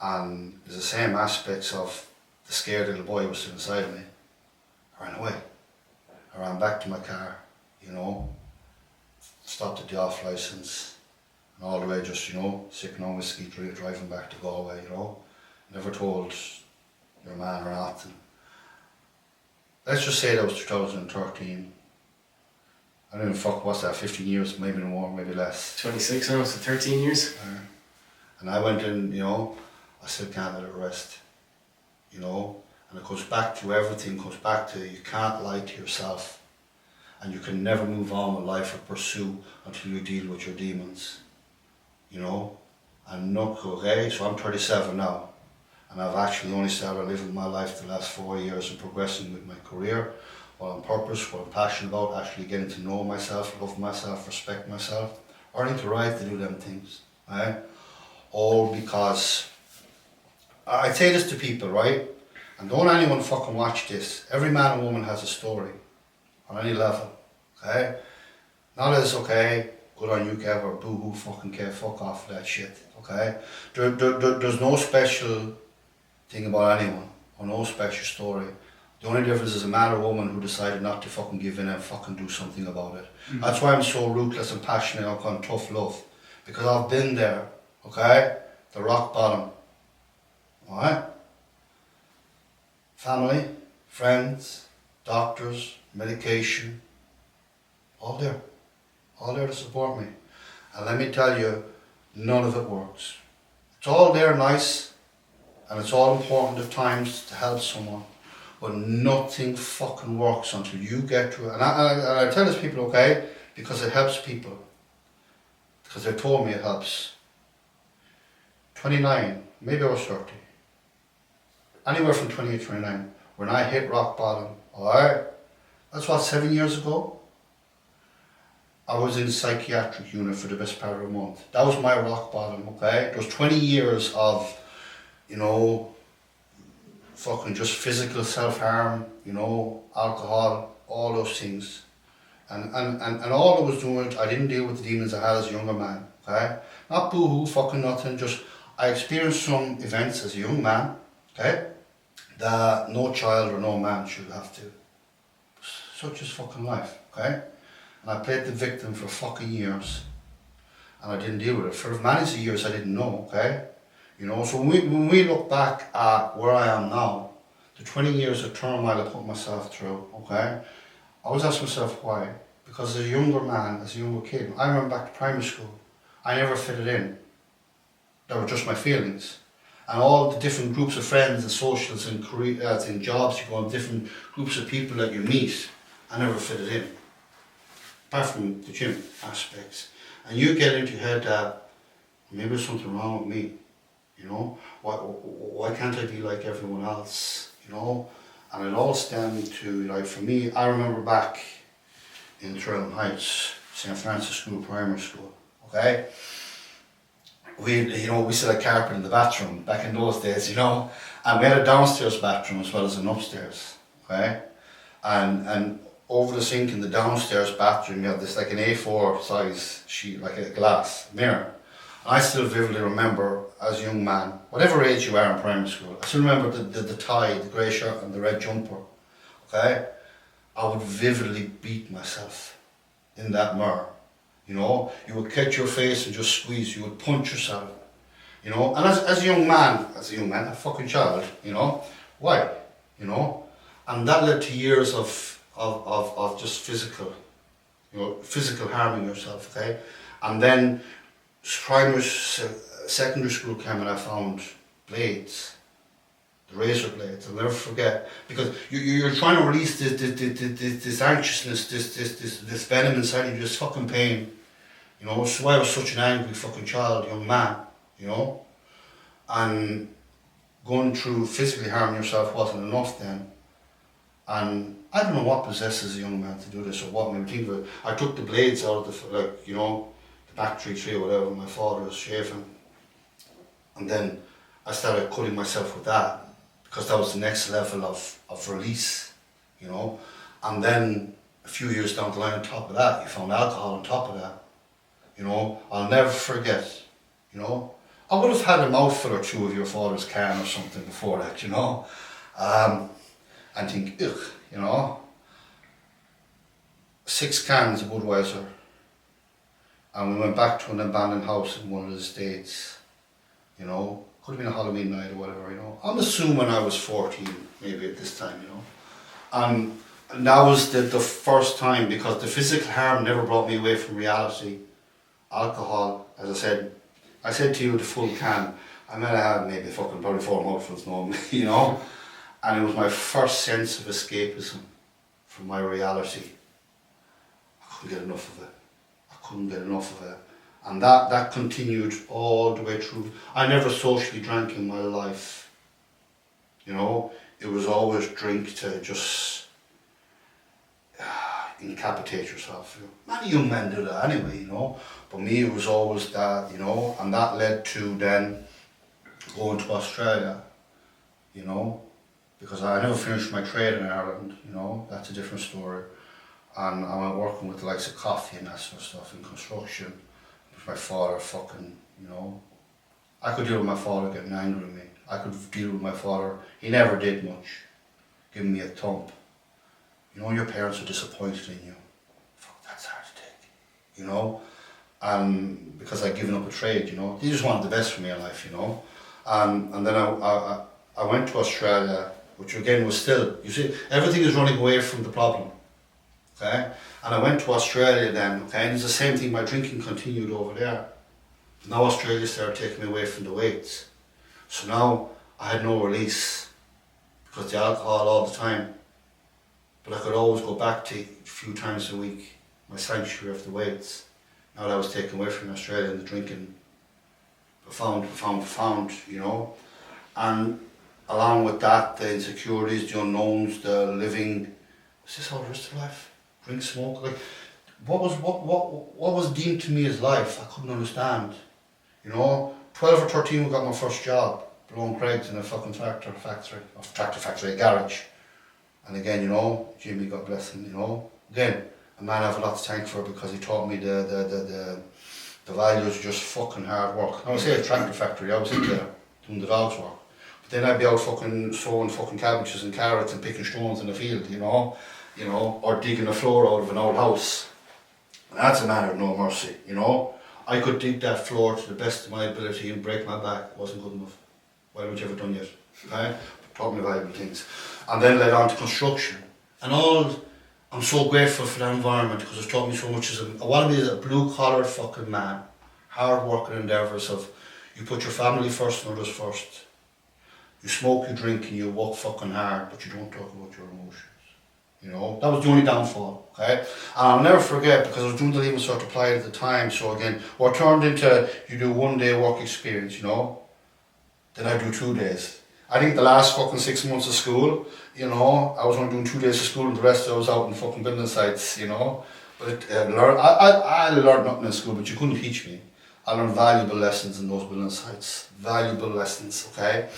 And there's the same aspects of the scared little boy who was sitting inside of me. I ran away. I ran back to my car, you know, stopped at the off licence, and all the way just, sipping on whiskey, driving back to Galway, Never told your man or not. And let's just say that was 2013. I don't even fuck, what's that, 15 years, maybe no more, maybe less. 26 now, so 13 years. And I went in, I still can't let it rest, and it goes back to everything, comes back to you can't lie to yourself, and you can never move on with life or pursue until you deal with your demons, and look, okay, so I'm 37 now, and I've actually only started living my life the last 4 years and progressing with my career, what I'm purpose, what I'm passionate about, actually getting to know myself, love myself, respect myself, earning the right to do them things, right? All because, I say this to people, right? And don't anyone fucking watch this. Every man and woman has a story, on any level, okay? Not as, okay, good on you, Kev, or boo-hoo, fucking Kev, fuck off that shit, okay? There's no special thing about anyone, or no special story. The only difference is a man or woman who decided not to fucking give in and fucking do something about it. Mm-hmm. That's why I'm so ruthless and passionate on tough love. Because I've been there, okay? The rock bottom, alright? Family, friends, doctors, medication, all there to support me. And let me tell you, none of it works. It's all there nice, and it's all important at times to help someone, but nothing fucking works until you get to it. And I tell this people, okay, because it helps people, because they told me it helps. 29, maybe I was 30. Anywhere from 28 to 29, when I hit rock bottom, alright? That's what, 7 years ago? I was in psychiatric unit for the best part of a month. That was my rock bottom, okay? There was 20 years of, fucking just physical self-harm, alcohol, all those things. And all I was doing, I didn't deal with the demons I had as a younger man, okay? Not boo-hoo, fucking nothing, just I experienced some events as a young man, okay? That no child or no man should have to. Such is fucking life, okay? And I played the victim for fucking years, and I didn't deal with it. For many years I didn't know, okay? So when we look back at where I am now, the 20 years of turmoil I put myself through, okay? I always ask myself why. Because as a younger man, as a younger kid, I remember back to primary school, I never fitted in. They were just my feelings. And all the different groups of friends and socials and careers and jobs you go on, different groups of people that you meet, I never fitted in. Apart from the gym aspects. And you get into your head that maybe there's something wrong with me. Why can't I be like everyone else? And it all stemmed to, like, for me, I remember back in Tyrone Heights, St. Francis School, primary school, okay? We still had carpet in the bathroom back in those days, and we had a downstairs bathroom as well as an upstairs, okay? And over the sink in the downstairs bathroom, you have this like an A4 size sheet, like a glass mirror. And I still vividly remember, as a young man, whatever age you are in primary school, I still remember the tie, the grey shirt and the red jumper, okay? I would vividly beat myself in that mirror. You would catch your face and just squeeze, you would punch yourself, and as a young man, a fucking child, why, and that led to years of just physical harming yourself, okay, and then secondary school came and I found blades, the razor blades. I'll never forget, because you're trying to release this anxiousness, this venom inside you, this fucking pain. So I was such an angry fucking child, young man, and going through physically harming yourself wasn't enough then. And I don't know what possesses a young man to do this or what made me think of it. I took the blades out of the back tree or whatever my father was shaving. And then I started cutting myself with that, because that was the next level of release, And then a few years down the line, on top of that, you found alcohol on top of that. I'll never forget, I would have had a mouthful or two of your father's can or something before that, and think, ugh, 6 cans of Budweiser, And we went back to an abandoned house in one of the estates, you know. Could have been a Halloween night or whatever, you know. I'm assuming I was 14, maybe at this time, you know. And that was the first time, because the physical harm never brought me away from reality. Alcohol, as I said to you, the full can. I might have had maybe fucking probably 4 mouthfuls, no, you know. And it was my first sense of escapism from my reality. I couldn't get enough of it. I couldn't get enough of it. And that continued all the way through. I never socially drank in my life. You know, it was always drink to just incapacitate yourself. Many young men do that anyway, you know. But me, it was always that, you know. And that led to then going to Australia, you know. Because I never finished my trade in Ireland, you know. That's a different story. And I went working with the likes of coffee and that sort of stuff in construction. My father fucking, you know, I could deal with my father getting angry with me. I could deal with my father, he never did much, giving me a thump. You know, your parents are disappointed in you. Fuck, that's hard to take, you know. And because I'd given up a trade, you know, they just wanted the best for me in life, you know. And then I went to Australia, which again was still, you see, everything is running away from the problem. Okay, and I went to Australia then, okay, and it's the same thing, my drinking continued over there. Now Australia started taking me away from the weights. So now I had no release because the alcohol all the time. But I could always go back to a few times a week, my sanctuary of the weights. Now that I was taken away from Australia and the drinking, profound, you know. And along with that, the insecurities, the unknowns, the living, is this all there is to life? Drink, smoke, like what was deemed to me as life, I couldn't understand. You know, 12 or 13 we got my first job, blowing crags in a fucking tractor factory, a garage. And again, you know, Jimmy, God bless him, you know. Again, a man I have a lot to thank for because he taught me the values of just fucking hard work. I would say a tractor factory, I was in there doing the dog's work. But then I'd be out fucking sowing fucking cabbages and carrots and picking stones in the field, you know, or digging a floor out of an old house. And that's a matter of no mercy, you know. I could dig that floor to the best of my ability and break my back. It wasn't good enough. Why haven't you ever done yet? Okay? Taught me valuable things. And then led on to construction. And I'm so grateful for that environment because it's taught me so much. I want to be a blue collar fucking man. Hard working endeavours of you put your family first and others first. You smoke, you drink and you work fucking hard, but you don't talk about your emotions. You know, that was the only downfall, okay? And I'll never forget because I was doing the leaving cert applied at the time, so again, what turned into you do 1 day work experience, you know, then I do 2 days. I think the last fucking 6 months of school, you know, I was only doing 2 days of school and the rest I was out in fucking building sites, you know. But I learned nothing in school, but you couldn't teach me. I learned valuable lessons in those building sites, valuable lessons, okay?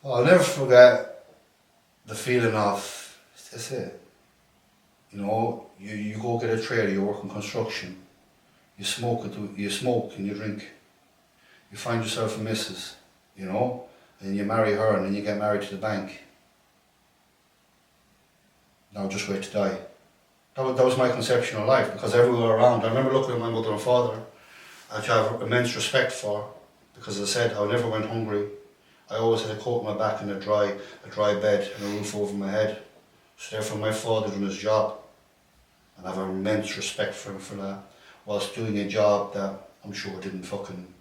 Well, I'll never forget the feeling of, that's it. You know, you go get a trade, you work in construction, you smoke and you drink. You find yourself a missus, you know, and you marry her and then you get married to the bank. Now just wait to die. That was my conception of life because everywhere around, I remember looking at my mother and father, which I have immense respect for because as I said, I never went hungry. I always had a coat on my back and a dry bed and a roof over my head. So therefore my father doing his job, and I have immense respect for him for that, whilst doing a job that I'm sure didn't fucking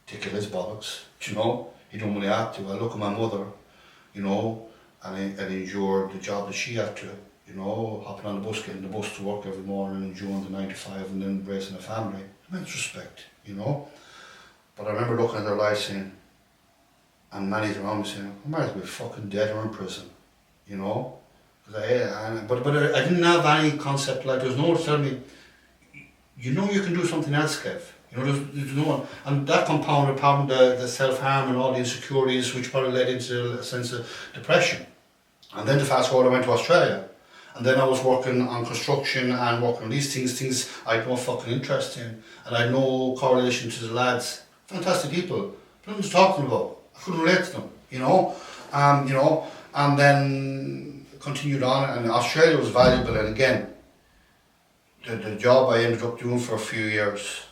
tickle his bollocks, you know, he don't really have to. I look at my mother, you know, and endured the job that she had to, you know, hopping on the bus, getting the bus to work every morning, enduring the 9 to 5 and then raising a family. Immense respect, you know. But I remember looking at their lives saying, and many around me saying, I might as well be fucking dead or in prison, you know. But I didn't have any concept like there was no one telling me, you know you can do something else, Kev. You know, there's no one. And that compounded the self-harm and all the insecurities which probably led into a sense of depression. And then to fast forward, I went to Australia. And then I was working on construction and working on these things I had no fucking interest in. And I had no correlation to the lads. Fantastic people. But I was talking about. I couldn't relate to them, you know. And then continued on, and Australia was valuable. And again, the job I ended up doing for a few years,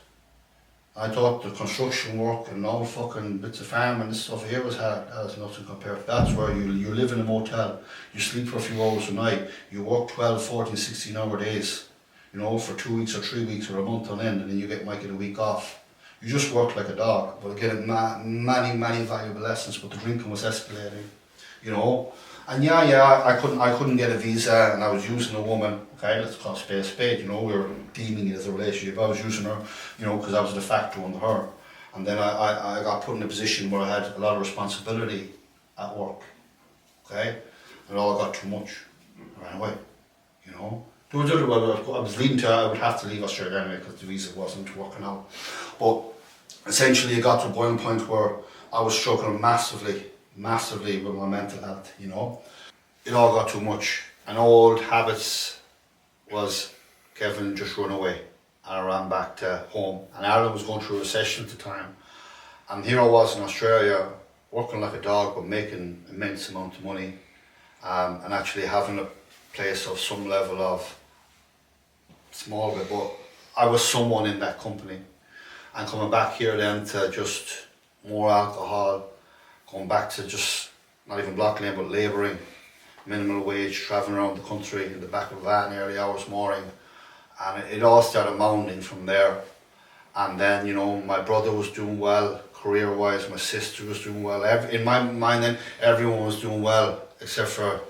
I thought the construction work and all fucking bits of farm and this stuff here was hard. That was nothing compared to that's where you live in a motel, you sleep for a few hours a night, you work 12, 14, 16 hour days, you know, for 2 weeks or 3 weeks or a month on end, and then might get a week off. You just work like a dog, but again, many valuable lessons, but the drinking was escalating, you know. And I couldn't get a visa, and I was using a woman. Okay, let's call a spade. You know, we were deeming it as a relationship. I was using her, you know, because I was de facto under her. And then I got put in a position where I had a lot of responsibility at work. Okay, it all got too much. I ran away. You know, there was other I was leading to. I would have to leave Australia anyway because the visa wasn't working out. But essentially, it got to a boiling point where I was struggling massively with my mental health, you know. It all got too much. And old habits was Kevin just run away. And I ran back to home. And Ireland was going through a recession at the time. And here I was in Australia, working like a dog, but making immense amount of money. And actually having a place of some level of small bit, but I was someone in that company. And coming back here then to just more alcohol, going back to just not even block lane but labouring, minimal wage, travelling around the country in the back of a van early hours morning, and it all started mounting from there. And then, you know, my brother was doing well career wise, my sister was doing well. In my mind then, everyone was doing well except for,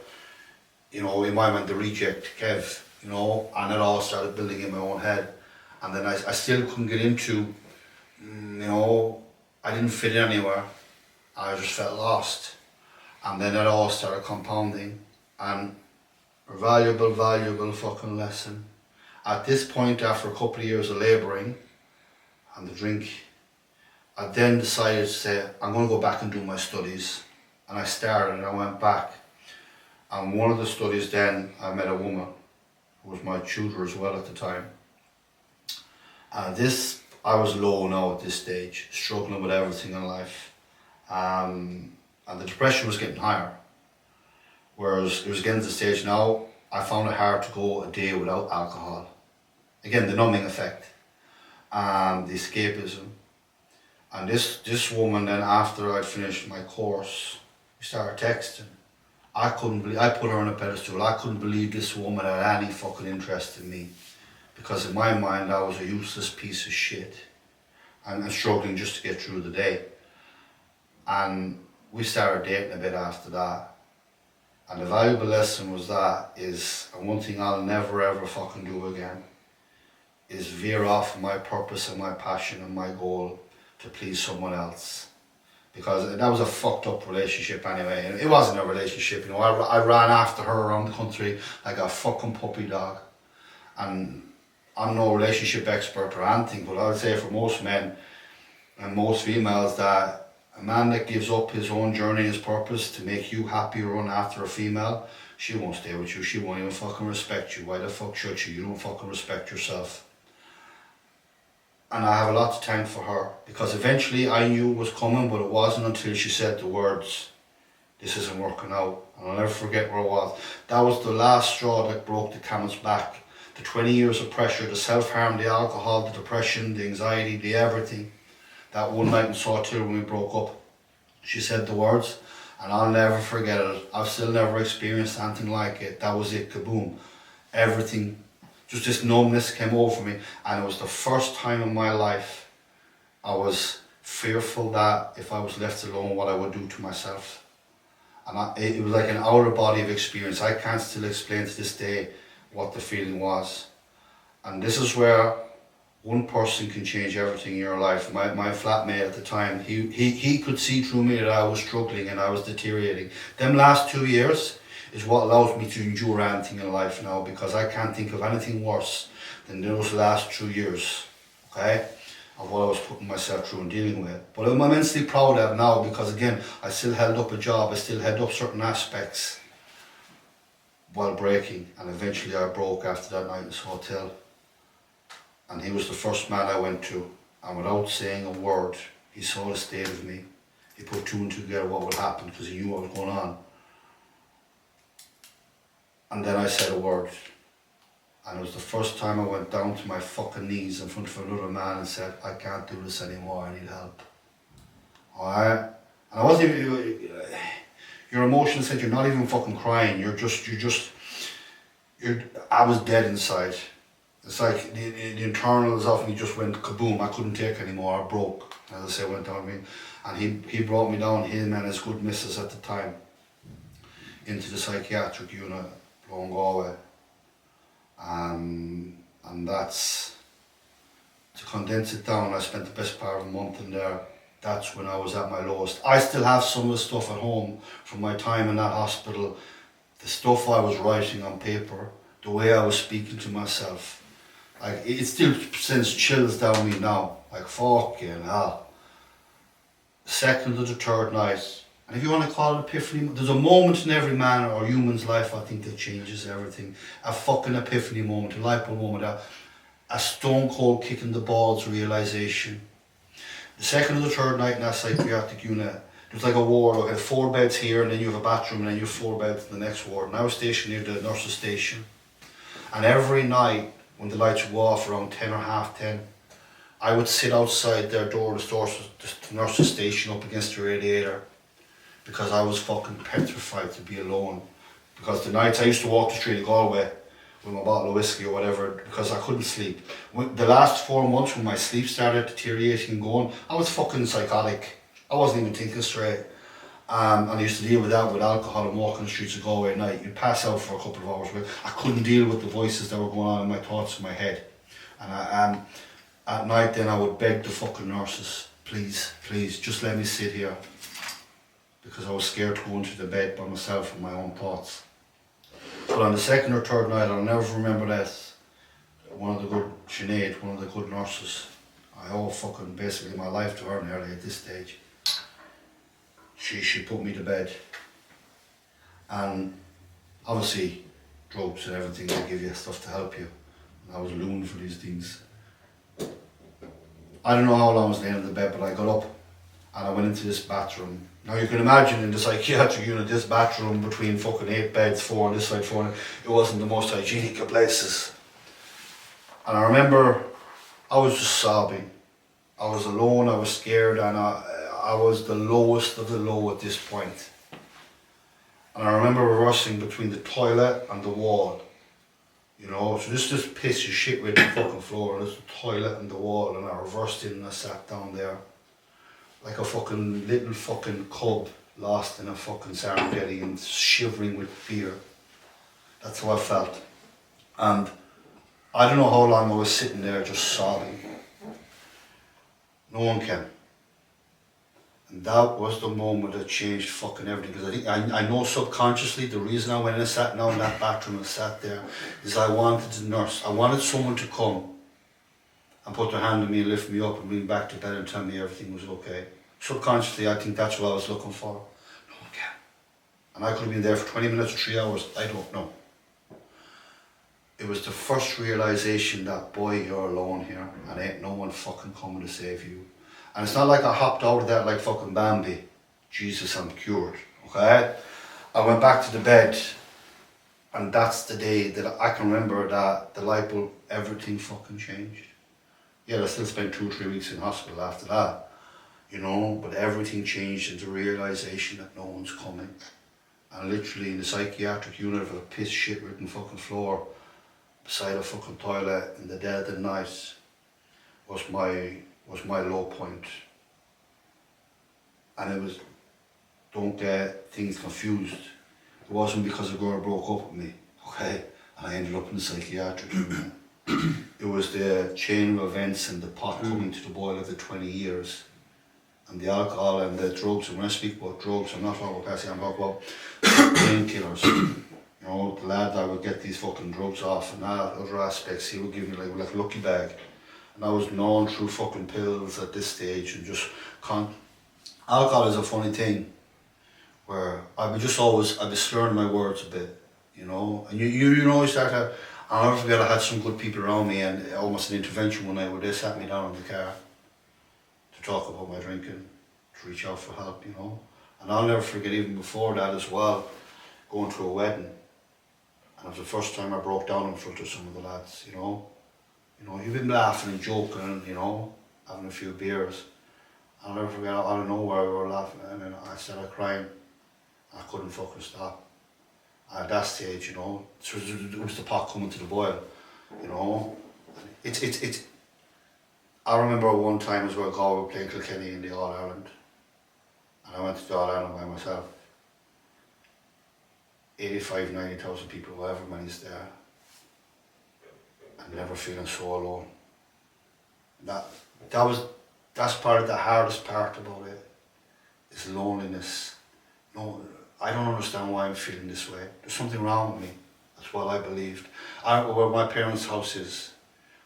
you know, in my mind the reject, Kev, you know, and it all started building in my own head. And then I still couldn't get into, you know, I didn't fit in anywhere. I just felt lost, and then it all started compounding, and a valuable fucking lesson. At this point, after a couple of years of labouring and the drink, I then decided to say, I'm going to go back and do my studies. And I started and I went back, and one of the studies then I met a woman who was my tutor as well at the time. I was low now at this stage, struggling with everything in life. And the depression was getting higher, whereas it was getting to the stage now I found it hard to go a day without alcohol. Again, the numbing effect and the escapism. And this woman then, after I'd finished my course, we started texting. I put her on a pedestal. I couldn't believe this woman had any fucking interest in me, because in my mind I was a useless piece of shit and struggling just to get through the day. And we started dating a bit after that. And the valuable lesson was and one thing I'll never ever fucking do again, is veer off my purpose and my passion and my goal to please someone else. Because that was a fucked up relationship anyway. And it wasn't a relationship, you know. I ran after her around the country like a fucking puppy dog. And I'm no relationship expert or anything, but I would say for most men and most females that a man that gives up his own journey, his purpose to make you happy or run after a female, she won't stay with you, she won't even fucking respect you. Why the fuck should you? You don't fucking respect yourself. And I have a lot to thank for her, because eventually I knew it was coming, but it wasn't until she said the words, "This isn't working out." And I'll never forget where it was. That was the last straw that broke the camel's back. The 20 years of pressure, the self-harm, the alcohol, the depression, the anxiety, the everything. That one night in Sawtell when we broke up, she said the words, and I'll never forget it. I've still never experienced anything like it. That was it, kaboom. Everything, just this numbness came over me, and it was the first time in my life I was fearful that if I was left alone, what I would do to myself. And it was like an outer body of experience. I can't still explain to this day what the feeling was. And this is where one person can change everything in your life. My flatmate at the time, he could see through me that I was struggling and I was deteriorating. Them last 2 years is what allows me to endure anything in life now, because I can't think of anything worse than those last 2 years, okay, of what I was putting myself through and dealing with. But I'm immensely proud of it now, because again, I still held up a job, I still held up certain aspects while breaking, and eventually I broke after that night in this hotel. And he was the first man I went to, and without saying a word, he saw the state of me. He put two and two together what would happen, because he knew what was going on. And then I said a word, And it was the first time I went down to my fucking knees in front of another man and said, I can't do this anymore, I need help. Alright? And I wasn't even, your emotions said you're not even fucking crying, I was dead inside. It's like the internals of me just went kaboom, I couldn't take anymore, I broke. As I say, went down me. And he brought me down, him and his good missus at the time, into the psychiatric unit, in Galway. And that's, to condense it down, I spent the best part of a month in there. That's when I was at my lowest. I still have some of the stuff at home from my time in that hospital. The stuff I was writing on paper, the way I was speaking to myself. Like, it still sends chills down me now. Like, fucking hell. Second or the third night, and if you want to call it epiphany, there's a moment in every man or human's life, I think, that changes everything. A fucking epiphany moment, a light bulb moment, a stone cold kick in the balls realisation. The second or the third night in that psychiatric unit, there's like a ward. I had 4 beds here, and then you have a bathroom, and then you have 4 beds in the next ward. And I was stationed near the nurse's station. And every night, when the lights would go off around 10 or half 10, I would sit outside their door, the nurse's station, up against the radiator, because I was fucking petrified to be alone. Because the nights I used to walk the street of Galway with my bottle of whiskey or whatever, because I couldn't sleep. The last 4 months when my sleep started deteriorating and going, I was fucking psychotic. I wasn't even thinking straight. And I used to deal with that with alcohol and walking the streets of Galway at night. You'd pass out for a couple of hours, but I couldn't deal with the voices that were going on in my thoughts in my head. And at night then I would beg the fucking nurses, please, just let me sit here. Because I was scared to go into the bed by myself with my own thoughts. But on the second or third night, I'll never remember that, one of the good nurses, I owe fucking basically my life to her nearly at this stage. She put me to bed. And obviously, drugs and everything, they give you stuff to help you. And I was looned for these things. I don't know how long I was laying in the bed, but I got up and I went into this bathroom. Now you can imagine in the psychiatric unit, this bathroom between fucking 8 beds, 4 on this side, 4 on it, it wasn't the most hygienic of places. And I remember I was just sobbing. I was alone, I was scared, and I was the lowest of the low at this point. And I remember rushing between the toilet and the wall. You know, so this just piss of shit with the fucking floor, and there's the toilet and the wall, and I reversed in and I sat down there. Like a fucking little fucking cub lost in a fucking Serengeti and shivering with fear. That's how I felt. And I don't know how long I was sitting there just sobbing. No one can. And that was the moment that changed fucking everything. Because I think I know subconsciously the reason I went and sat down in that bathroom and sat there is I wanted the nurse. I wanted someone to come and put their hand on me and lift me up and bring me back to bed and tell me everything was okay. Subconsciously, I think that's what I was looking for. No one can. And I could have been there for 20 minutes or 3 hours, I don't know. It was the first realisation that, boy, you're alone here and ain't no one fucking coming to save you. And it's not like I hopped out of that like fucking Bambi. Jesus, I'm cured, okay? I went back to the bed, and that's the day that I can remember that the light bulb, everything fucking changed. Yeah, I still spent 2 or 3 weeks in hospital after that, you know, but everything changed into realisation that no one's coming. And literally in the psychiatric unit of a piss shit written fucking floor, beside a fucking toilet in the dead of the night was my low point. And it was, don't get things confused, it wasn't because a girl broke up with me, okay, and I ended up in the psychiatric unit. It was the chain of events and the pot coming to the boil of the 20 years and the alcohol and the drugs. And when I speak about drugs, I'm not talking about passing, I'm talking about painkillers. You know, the lad that would get these fucking drugs off and other aspects, he would give me like a lucky bag. And I was gnawing through fucking pills at this stage and just alcohol is a funny thing where I would just always, I'd be slurring my words a bit, you know. And you know, you start to, I'll never forget I had some good people around me and almost an intervention one night where they sat me down in the car to talk about my drinking, to reach out for help, you know. And I'll never forget even before that as well, going to a wedding. And it was the first time I broke down in front of some of the lads, you know. You know, you've been laughing and joking and, you know, having a few beers. I'll never forget, out of nowhere we were laughing and then I started crying. I couldn't fucking stop. At that stage, you know, it was the pot coming to the boil, you know. It's I remember one time as well, we were playing Kilkenny in the All-Ireland. And I went to the All-Ireland by myself. 85, 90,000 people, whatever many's there. And never feeling so alone. That's part of the hardest part about it, is loneliness. No, I don't understand why I'm feeling this way. There's something wrong with me. That's what I believed. Where my parents' house is,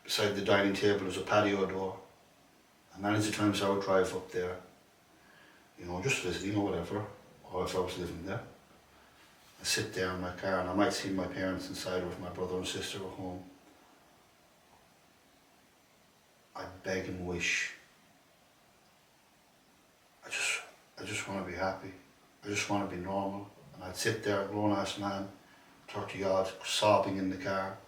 beside the dining table, there's a patio door. And many times I would drive up there, you know, just visiting or whatever, or if I was living there. I sit there in my car and I might see my parents inside, or if my brother and sister were home. I'd beg and wish. I just want to be happy. I just want to be normal. And I'd sit there, a grown-ass man, 30 odd, sobbing in the car.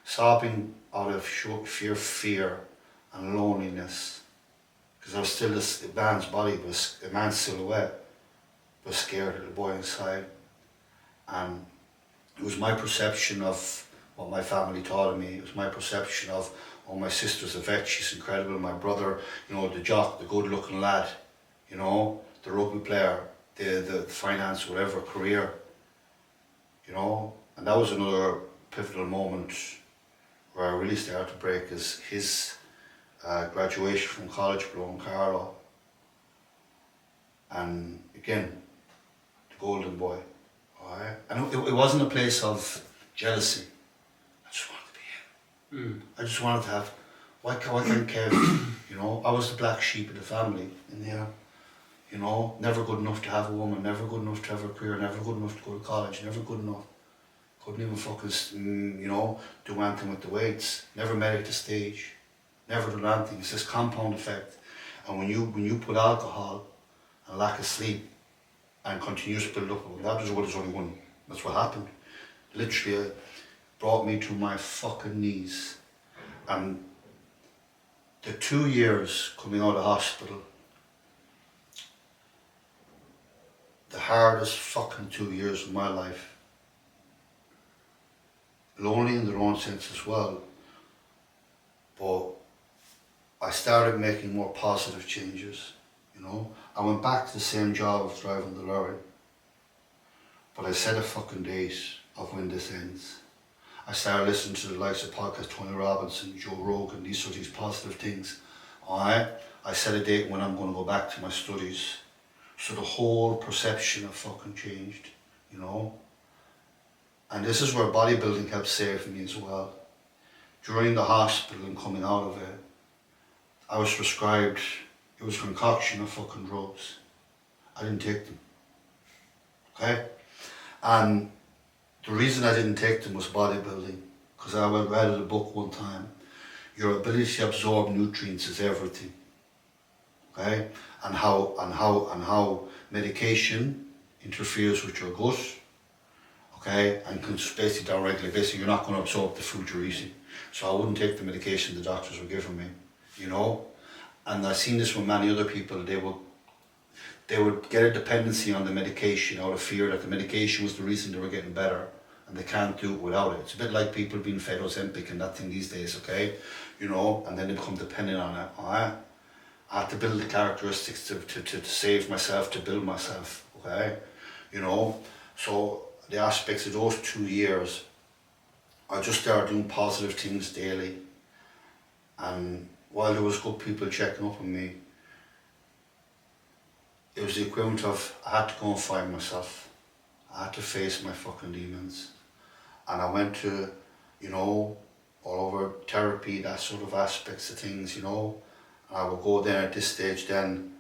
Sobbing out of fear and loneliness. Because I was still a man's body, but a man's silhouette, but scared of the boy inside. And it was my perception of what my family taught me. It was my perception of, oh, my sister's a vet, she's incredible. My brother, you know, the jock, the good-looking lad, you know, the rugby player, the finance, whatever, career, you know. And that was another pivotal moment where I really started to break, is his graduation from college below in Carlow. And again, the golden boy. Right? And it wasn't a place of jealousy. I just wanted to be him. I just wanted to have, why can't Kev, you know, I was the black sheep of the family in there. You know, never good enough to have a woman, never good enough to have a career, never good enough to go to college, never good enough. Couldn't even fucking, you know, do anything with the weights. Never made it to stage. Never done anything. It's this compound effect. And when you put alcohol and lack of sleep and continuous build up, well, that was what is only one. That's what happened. Literally, it brought me to my fucking knees. And the 2 years coming out of hospital, the hardest fucking 2 years of my life. Lonely in their own sense as well, but I started making more positive changes, you know. I went back to the same job of driving the lorry, but I set a fucking date of when this ends. I started listening to the likes of podcasts, Tony Robbins and Joe Rogan, these sort of positive things. Alright, I set a date when I'm going to go back to my studies. So the whole perception of fucking changed, you know. And this is where bodybuilding helped save me as well. During the hospital and coming out of it, I was prescribed, it was a concoction of fucking drugs. I didn't take them. Okay? And the reason I didn't take them was bodybuilding. Because I read a book one time, your ability to absorb nutrients is everything. Okay? And how medication interferes with your gut. Okay, and can basically downregulate. Basically, you're not going to absorb the food you're eating. So I wouldn't take the medication the doctors were giving me, you know. And I've seen this with many other people. They would get a dependency on the medication out of fear that the medication was the reason they were getting better, and they can't do it without it. It's a bit like people being fed Ozempic and that thing these days, okay, you know, and then they become dependent on it. I had to build the characteristics to save myself, to build myself, okay, you know. So the aspects of those 2 years, I just started doing positive things daily. And while there was good people checking up on me, it was the equivalent of I had to go and find myself. I had to face my fucking demons. And I went to, you know, all over therapy, that sort of aspects of things, you know. And I would go there at this stage then,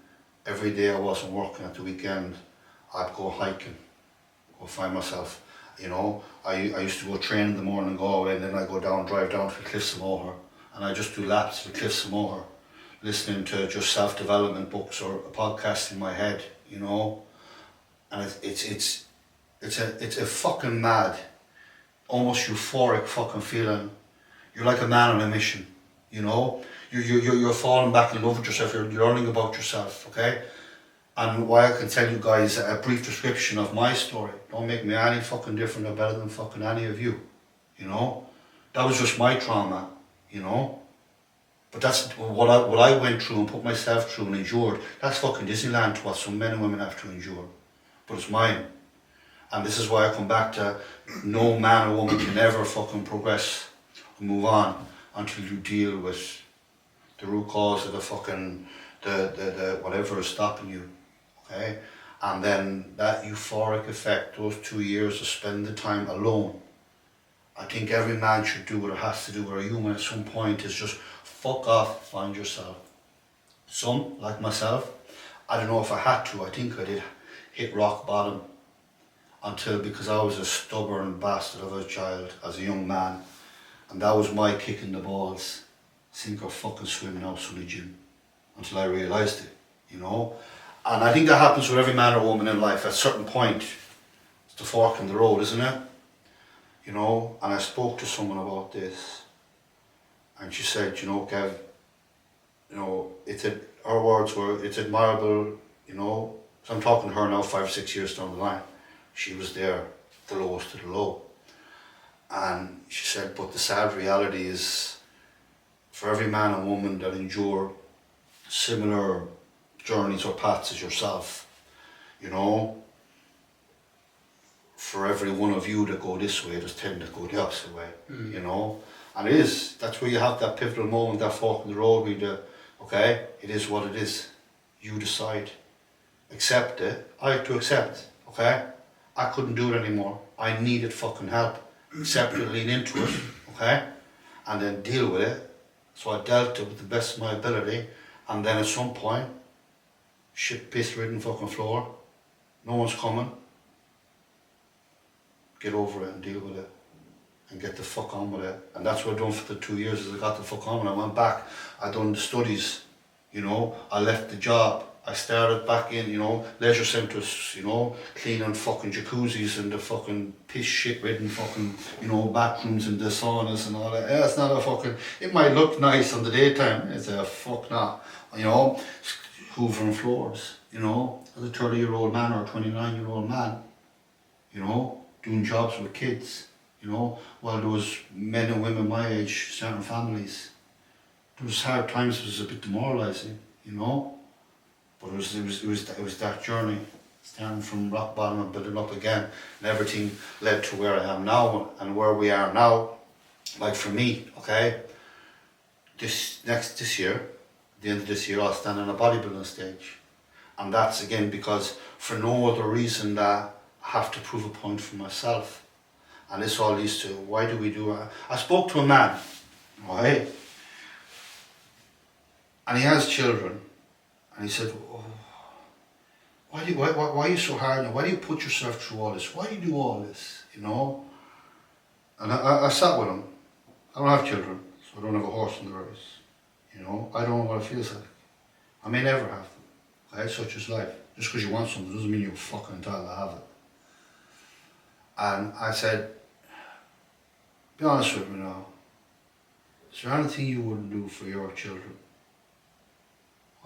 every day I wasn't working at the weekend, I'd go hiking. Go find myself, you know. I used to go train in the morning, go away, and then I go down, drive down to the Cliffs of Moher, and I just do laps to the Cliffs of Moher, listening to just self-development books or a podcast in my head, you know. And it's a fucking mad almost euphoric fucking feeling. You're like a man on a mission, you know? You're falling back in love with yourself, you're learning about yourself, okay? And why I can tell you guys a brief description of my story. Don't make me any fucking different or better than fucking any of you, you know? That was just my trauma, you know? But that's what I went through and put myself through and endured. That's fucking Disneyland to what some men and women have to endure. But it's mine. And this is why I come back to no man or woman can ever fucking progress or move on until you deal with the root cause of the fucking, the whatever is stopping you, okay? And then that euphoric effect, those 2 years of spending the time alone, I think every man should do what it has to do, or a human at some point, is just fuck off, find yourself. Some, like myself, I don't know if I had to, I think I did hit rock bottom until, because I was a stubborn bastard of a child as a young man, and that was my kick in the balls, sink or fucking swim in house in the gym, until I realised it, you know. And I think that happens with every man or woman in life. At a certain point, it's the fork in the road, isn't it? You know, and I spoke to someone about this, and she said, you know, Kev, you know, her words were, it's admirable, you know, so I'm talking to her now 5 or 6 years down the line. She was there, the lowest of the low. And she said, but the sad reality is, for every man and woman that endure similar journeys or paths as yourself, you know, for every one of you that go this way, there's 10 that go the opposite way, you know. And it is, that's where you have that pivotal moment, that fork in the road where you, okay, it is what it is. You decide. Accept it. I had to accept, okay? I couldn't do it anymore. I needed fucking help. Accept it, lean into it, okay? And then deal with it. So I dealt it with the best of my ability. And then at some point, shit piss ridden fucking floor. No one's coming. Get over it and deal with it. And get the fuck on with it. And that's what I done for the 2 years, is I got the fuck on. When I went back, I done the studies, you know, I left the job. I started back in, you know, leisure centres, you know, cleaning fucking jacuzzis and the fucking piss shit ridden fucking, you know, bathrooms and the saunas and all that. Yeah, it's not a fucking, it might look nice on the daytime, it's a fuck not, you know, hoovering floors, you know, as a 30-year-old man or a 29-year-old man, you know, doing jobs with kids, you know, while there was men and women my age starting families. There was hard times, it was a bit demoralising, you know. But it was that journey, starting from rock bottom and building up again, and everything led to where I am now and where we are now. Like for me, okay, this year, the end of this year, I'll stand on a bodybuilding stage, and that's again because for no other reason that I have to prove a point for myself, and this all leads to why do we do it? I spoke to a man, right, and he has children. And he said, oh, why are you so hard now? Why do you put yourself through all this? Why do you do all this? You know? And I sat with him. I don't have children, so I don't have a horse in the race. You know? I don't know what it feels like. I may never have them. Okay? Such is life. Just because you want something doesn't mean you're fucking entitled to have it. And I said, be honest with me now. Is there anything you wouldn't do for your children?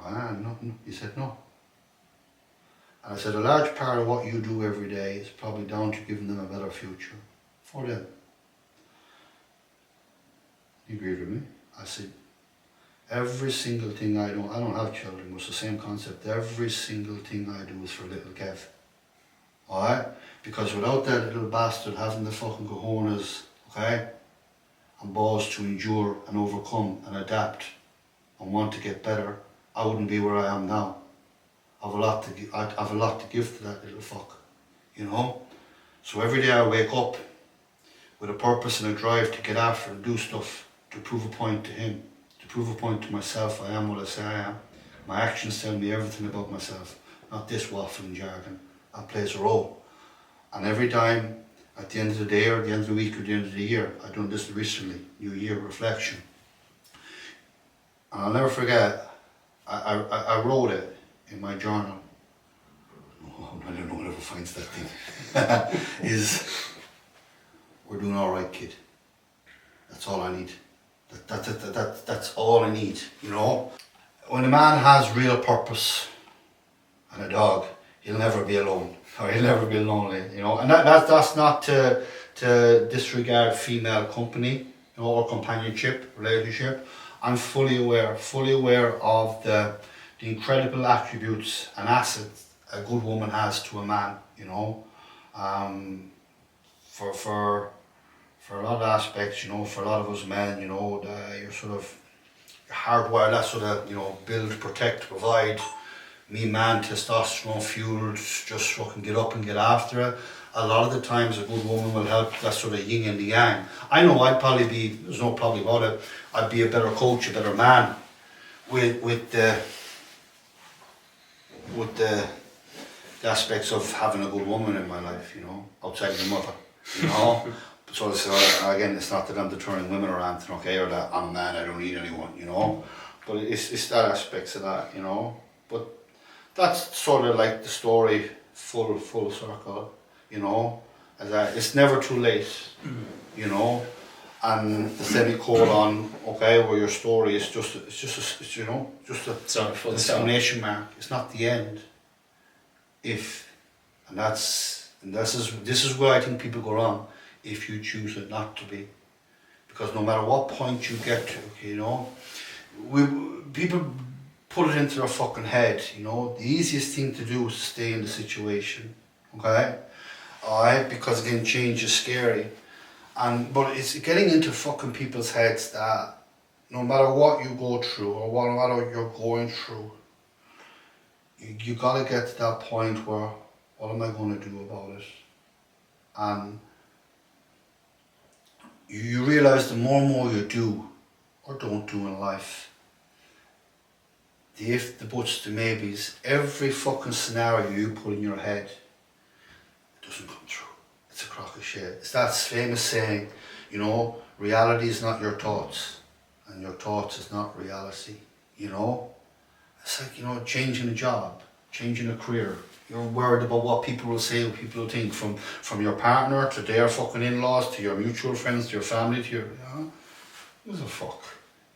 No. He said no. And I said, a large part of what you do every day is probably down to giving them a better future for them. He agreed with me. I said, every single thing I don't have children, but it's the same concept. Every single thing I do is for little Kev. Alright? Because without that little bastard having the fucking cojones, okay, and balls to endure and overcome and adapt and want to get better, I wouldn't be where I am now. I have a lot to give to that little fuck, you know. So every day I wake up with a purpose and a drive to get after and do stuff to prove a point to him, to prove a point to myself. I am what I say I am. My actions tell me everything about myself, not this waffling jargon. That plays a role. And every time at the end of the day or the end of the week or the end of the year, I've done this recently, New Year reflection. And I'll never forget. I wrote it in my journal. Oh, I don't know whoever finds that thing. Is we're doing all right, kid. That's all I need. That's all I need, you know. When a man has real purpose and a dog, he'll never be alone, or he'll never be lonely, you know. And that's not to disregard female company, you know, or companionship, relationship. I'm fully aware of the incredible attributes and assets a good woman has to a man, you know. For a lot of aspects, you know, for a lot of us men, you know, you're sort of hardwired, that sort of, you know, build, protect, provide. Me man, testosterone fueled, just fucking get up and get after it. A lot of the times a good woman will help that sort of yin and the yang. I know I'd probably be, there's no probably about it, I'd be a better coach, a better man with the aspects of having a good woman in my life, you know, outside of the mother, you know. So again, it's not that I'm deterring women or anything, okay, or that I'm a man, I don't need anyone, you know. But it's that aspects of that, you know. But that's sort of like the story full circle, you know. As it's never too late, you know. And the semicolon, okay, where your story is just you know, just a It's not a full exclamation mark. It's not the end. This is where I think people go wrong. If you choose it not to be, because no matter what point you get to, you know, people put it into their fucking head, you know, the easiest thing to do is to stay in the situation, okay, alright, because again, change is scary, but it's getting into fucking people's heads that no matter what you go through or what matter you're going through, you gotta get to that point where, what am I going to do about it? And you realise the more and more you do or don't do in life, the if, the buts, the maybes, every fucking scenario you put in your head, it doesn't come true. It's a crock of shit. It's that famous saying, you know, reality is not your thoughts and your thoughts is not reality, you know. It's like, you know, changing a job, changing a career. You're worried about what people will say, what people will think, from your partner to their fucking in-laws to your mutual friends to your family to your, you know, who gives a fuck,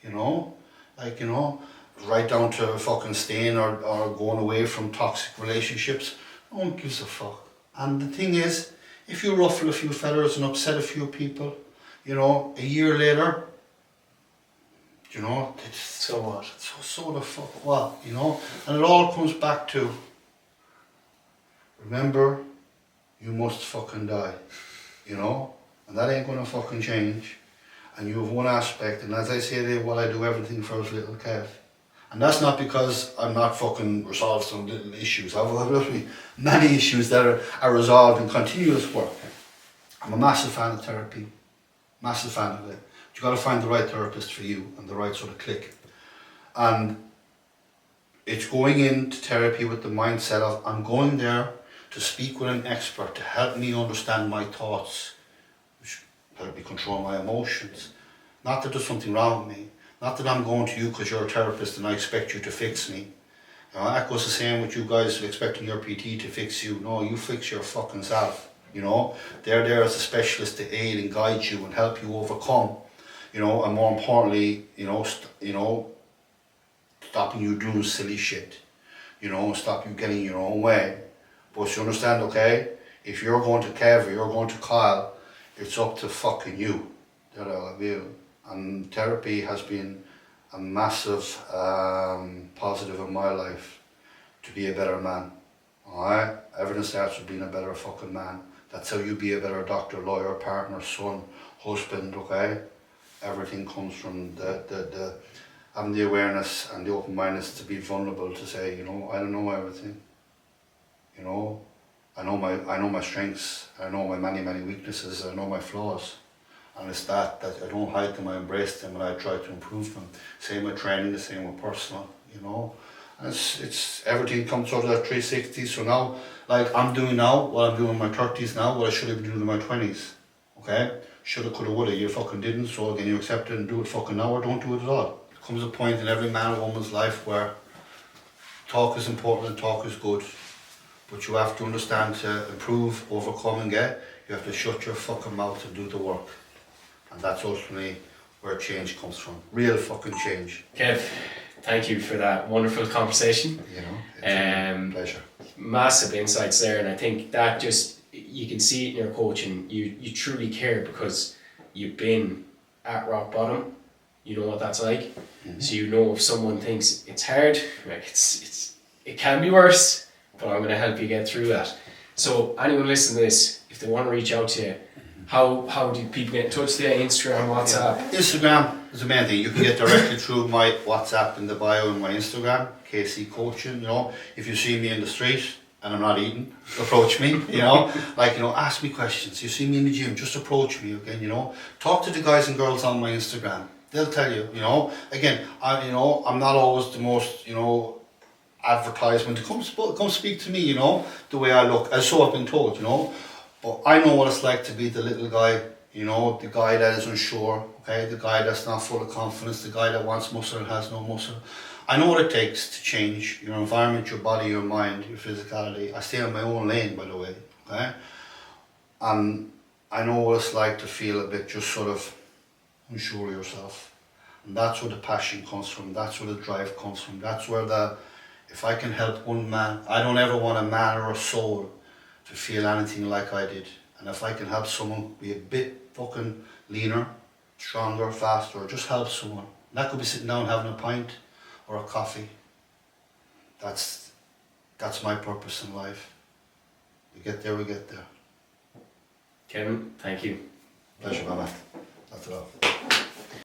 you know? Like, you know, right down to fucking staying or going away from toxic relationships. No one gives a fuck. And the thing is, if you ruffle a few feathers and upset a few people, you know, a year later, you know, so what? So the fuck what, you know? And it all comes back to, remember, you must fucking die, you know, and that ain't gonna fucking change. And you have one aspect, and as I say there, well, I do everything for his little Kev. And that's not because I'm not fucking resolved some little issues. I've many issues that are resolved in continuous work. I'm a massive fan of therapy, massive fan of it. But you gotta find the right therapist for you and the right sort of click. And it's going into therapy with the mindset of, I'm going there to speak with an expert to help me understand my thoughts, which help me control my emotions. Not that there's something wrong with me, not that I'm going to you because you're a therapist and I expect you to fix me. You know, that goes the same with you guys expecting your PT to fix you. No, you fix your fucking self, you know. They're there as a specialist to aid and guide you and help you overcome, you know, and more importantly, you know, stopping you doing silly shit, you know, stop you getting your own way. But you understand, okay, if you're going to Kev or you're going to Kyle, it's up to fucking you. That I love you. And therapy has been a massive positive in my life to be a better man. Alright? Everything starts with being a better fucking man. That's how you be a better doctor, lawyer, partner, son, husband, okay? Everything comes from the having the awareness and the open-mindedness to be vulnerable, to say, you know, I don't know everything. You know, I know my strengths, I know my many weaknesses, I know my flaws. And it's that I don't hide them, I embrace them and I try to improve them. Same with training, the same with personal, you know. And it's everything comes out of that 360. So now, like I'm doing now, what I'm doing in my 30s now, what I should have been doing in my 20s. Okay? Shoulda, coulda, woulda, you fucking didn't, so again you accept it and do it fucking now or don't do it at all. There comes a point in every man or woman's life where talk is important and talk is good. But you have to understand to improve, overcome and get, you have to shut your fucking mouth and do the work. And that's ultimately where change comes from. Real fucking change. Kev, thank you for that wonderful conversation. You know, it's a pleasure. Massive insights there, and I think that just, you can see it in your coaching. You truly care because you've been at rock bottom. You know what that's like. So you know if someone thinks it's hard, like it can be worse, but I'm going to help you get through that. So anyone listening to this, if they want to reach out to you, how do people get in touch with you? Instagram, WhatsApp? Yeah. Instagram is the main thing. You can get directly through my WhatsApp in the bio and my Instagram, KC Coaching. You know, if you see me in the street and I'm not eating, approach me. You know, like, you know, ask me questions. You see me in the gym, just approach me again. You know, talk to the guys and girls on my Instagram. They'll tell you. You know, again, I'm not always the most, you know, advertisement to come speak to me. You know, the way I look, as so I've been told. You know. But I know what it's like to be the little guy, you know, the guy that is unsure, okay, the guy that's not full of confidence, the guy that wants muscle and has no muscle. I know what it takes to change your environment, your body, your mind, your physicality. I stay in my own lane, by the way, okay? I know what it's like to feel a bit just sort of unsure of yourself. And that's where the passion comes from, that's where the drive comes from, that's where if I can help one man, I don't ever want a man or a soul to feel anything like I did. And if I can help someone be a bit fucking leaner, stronger, faster, or just help someone. That could be sitting down having a pint or a coffee. That's my purpose in life. We get there, we get there. Kevin, thank you. Pleasure, man. That's it all.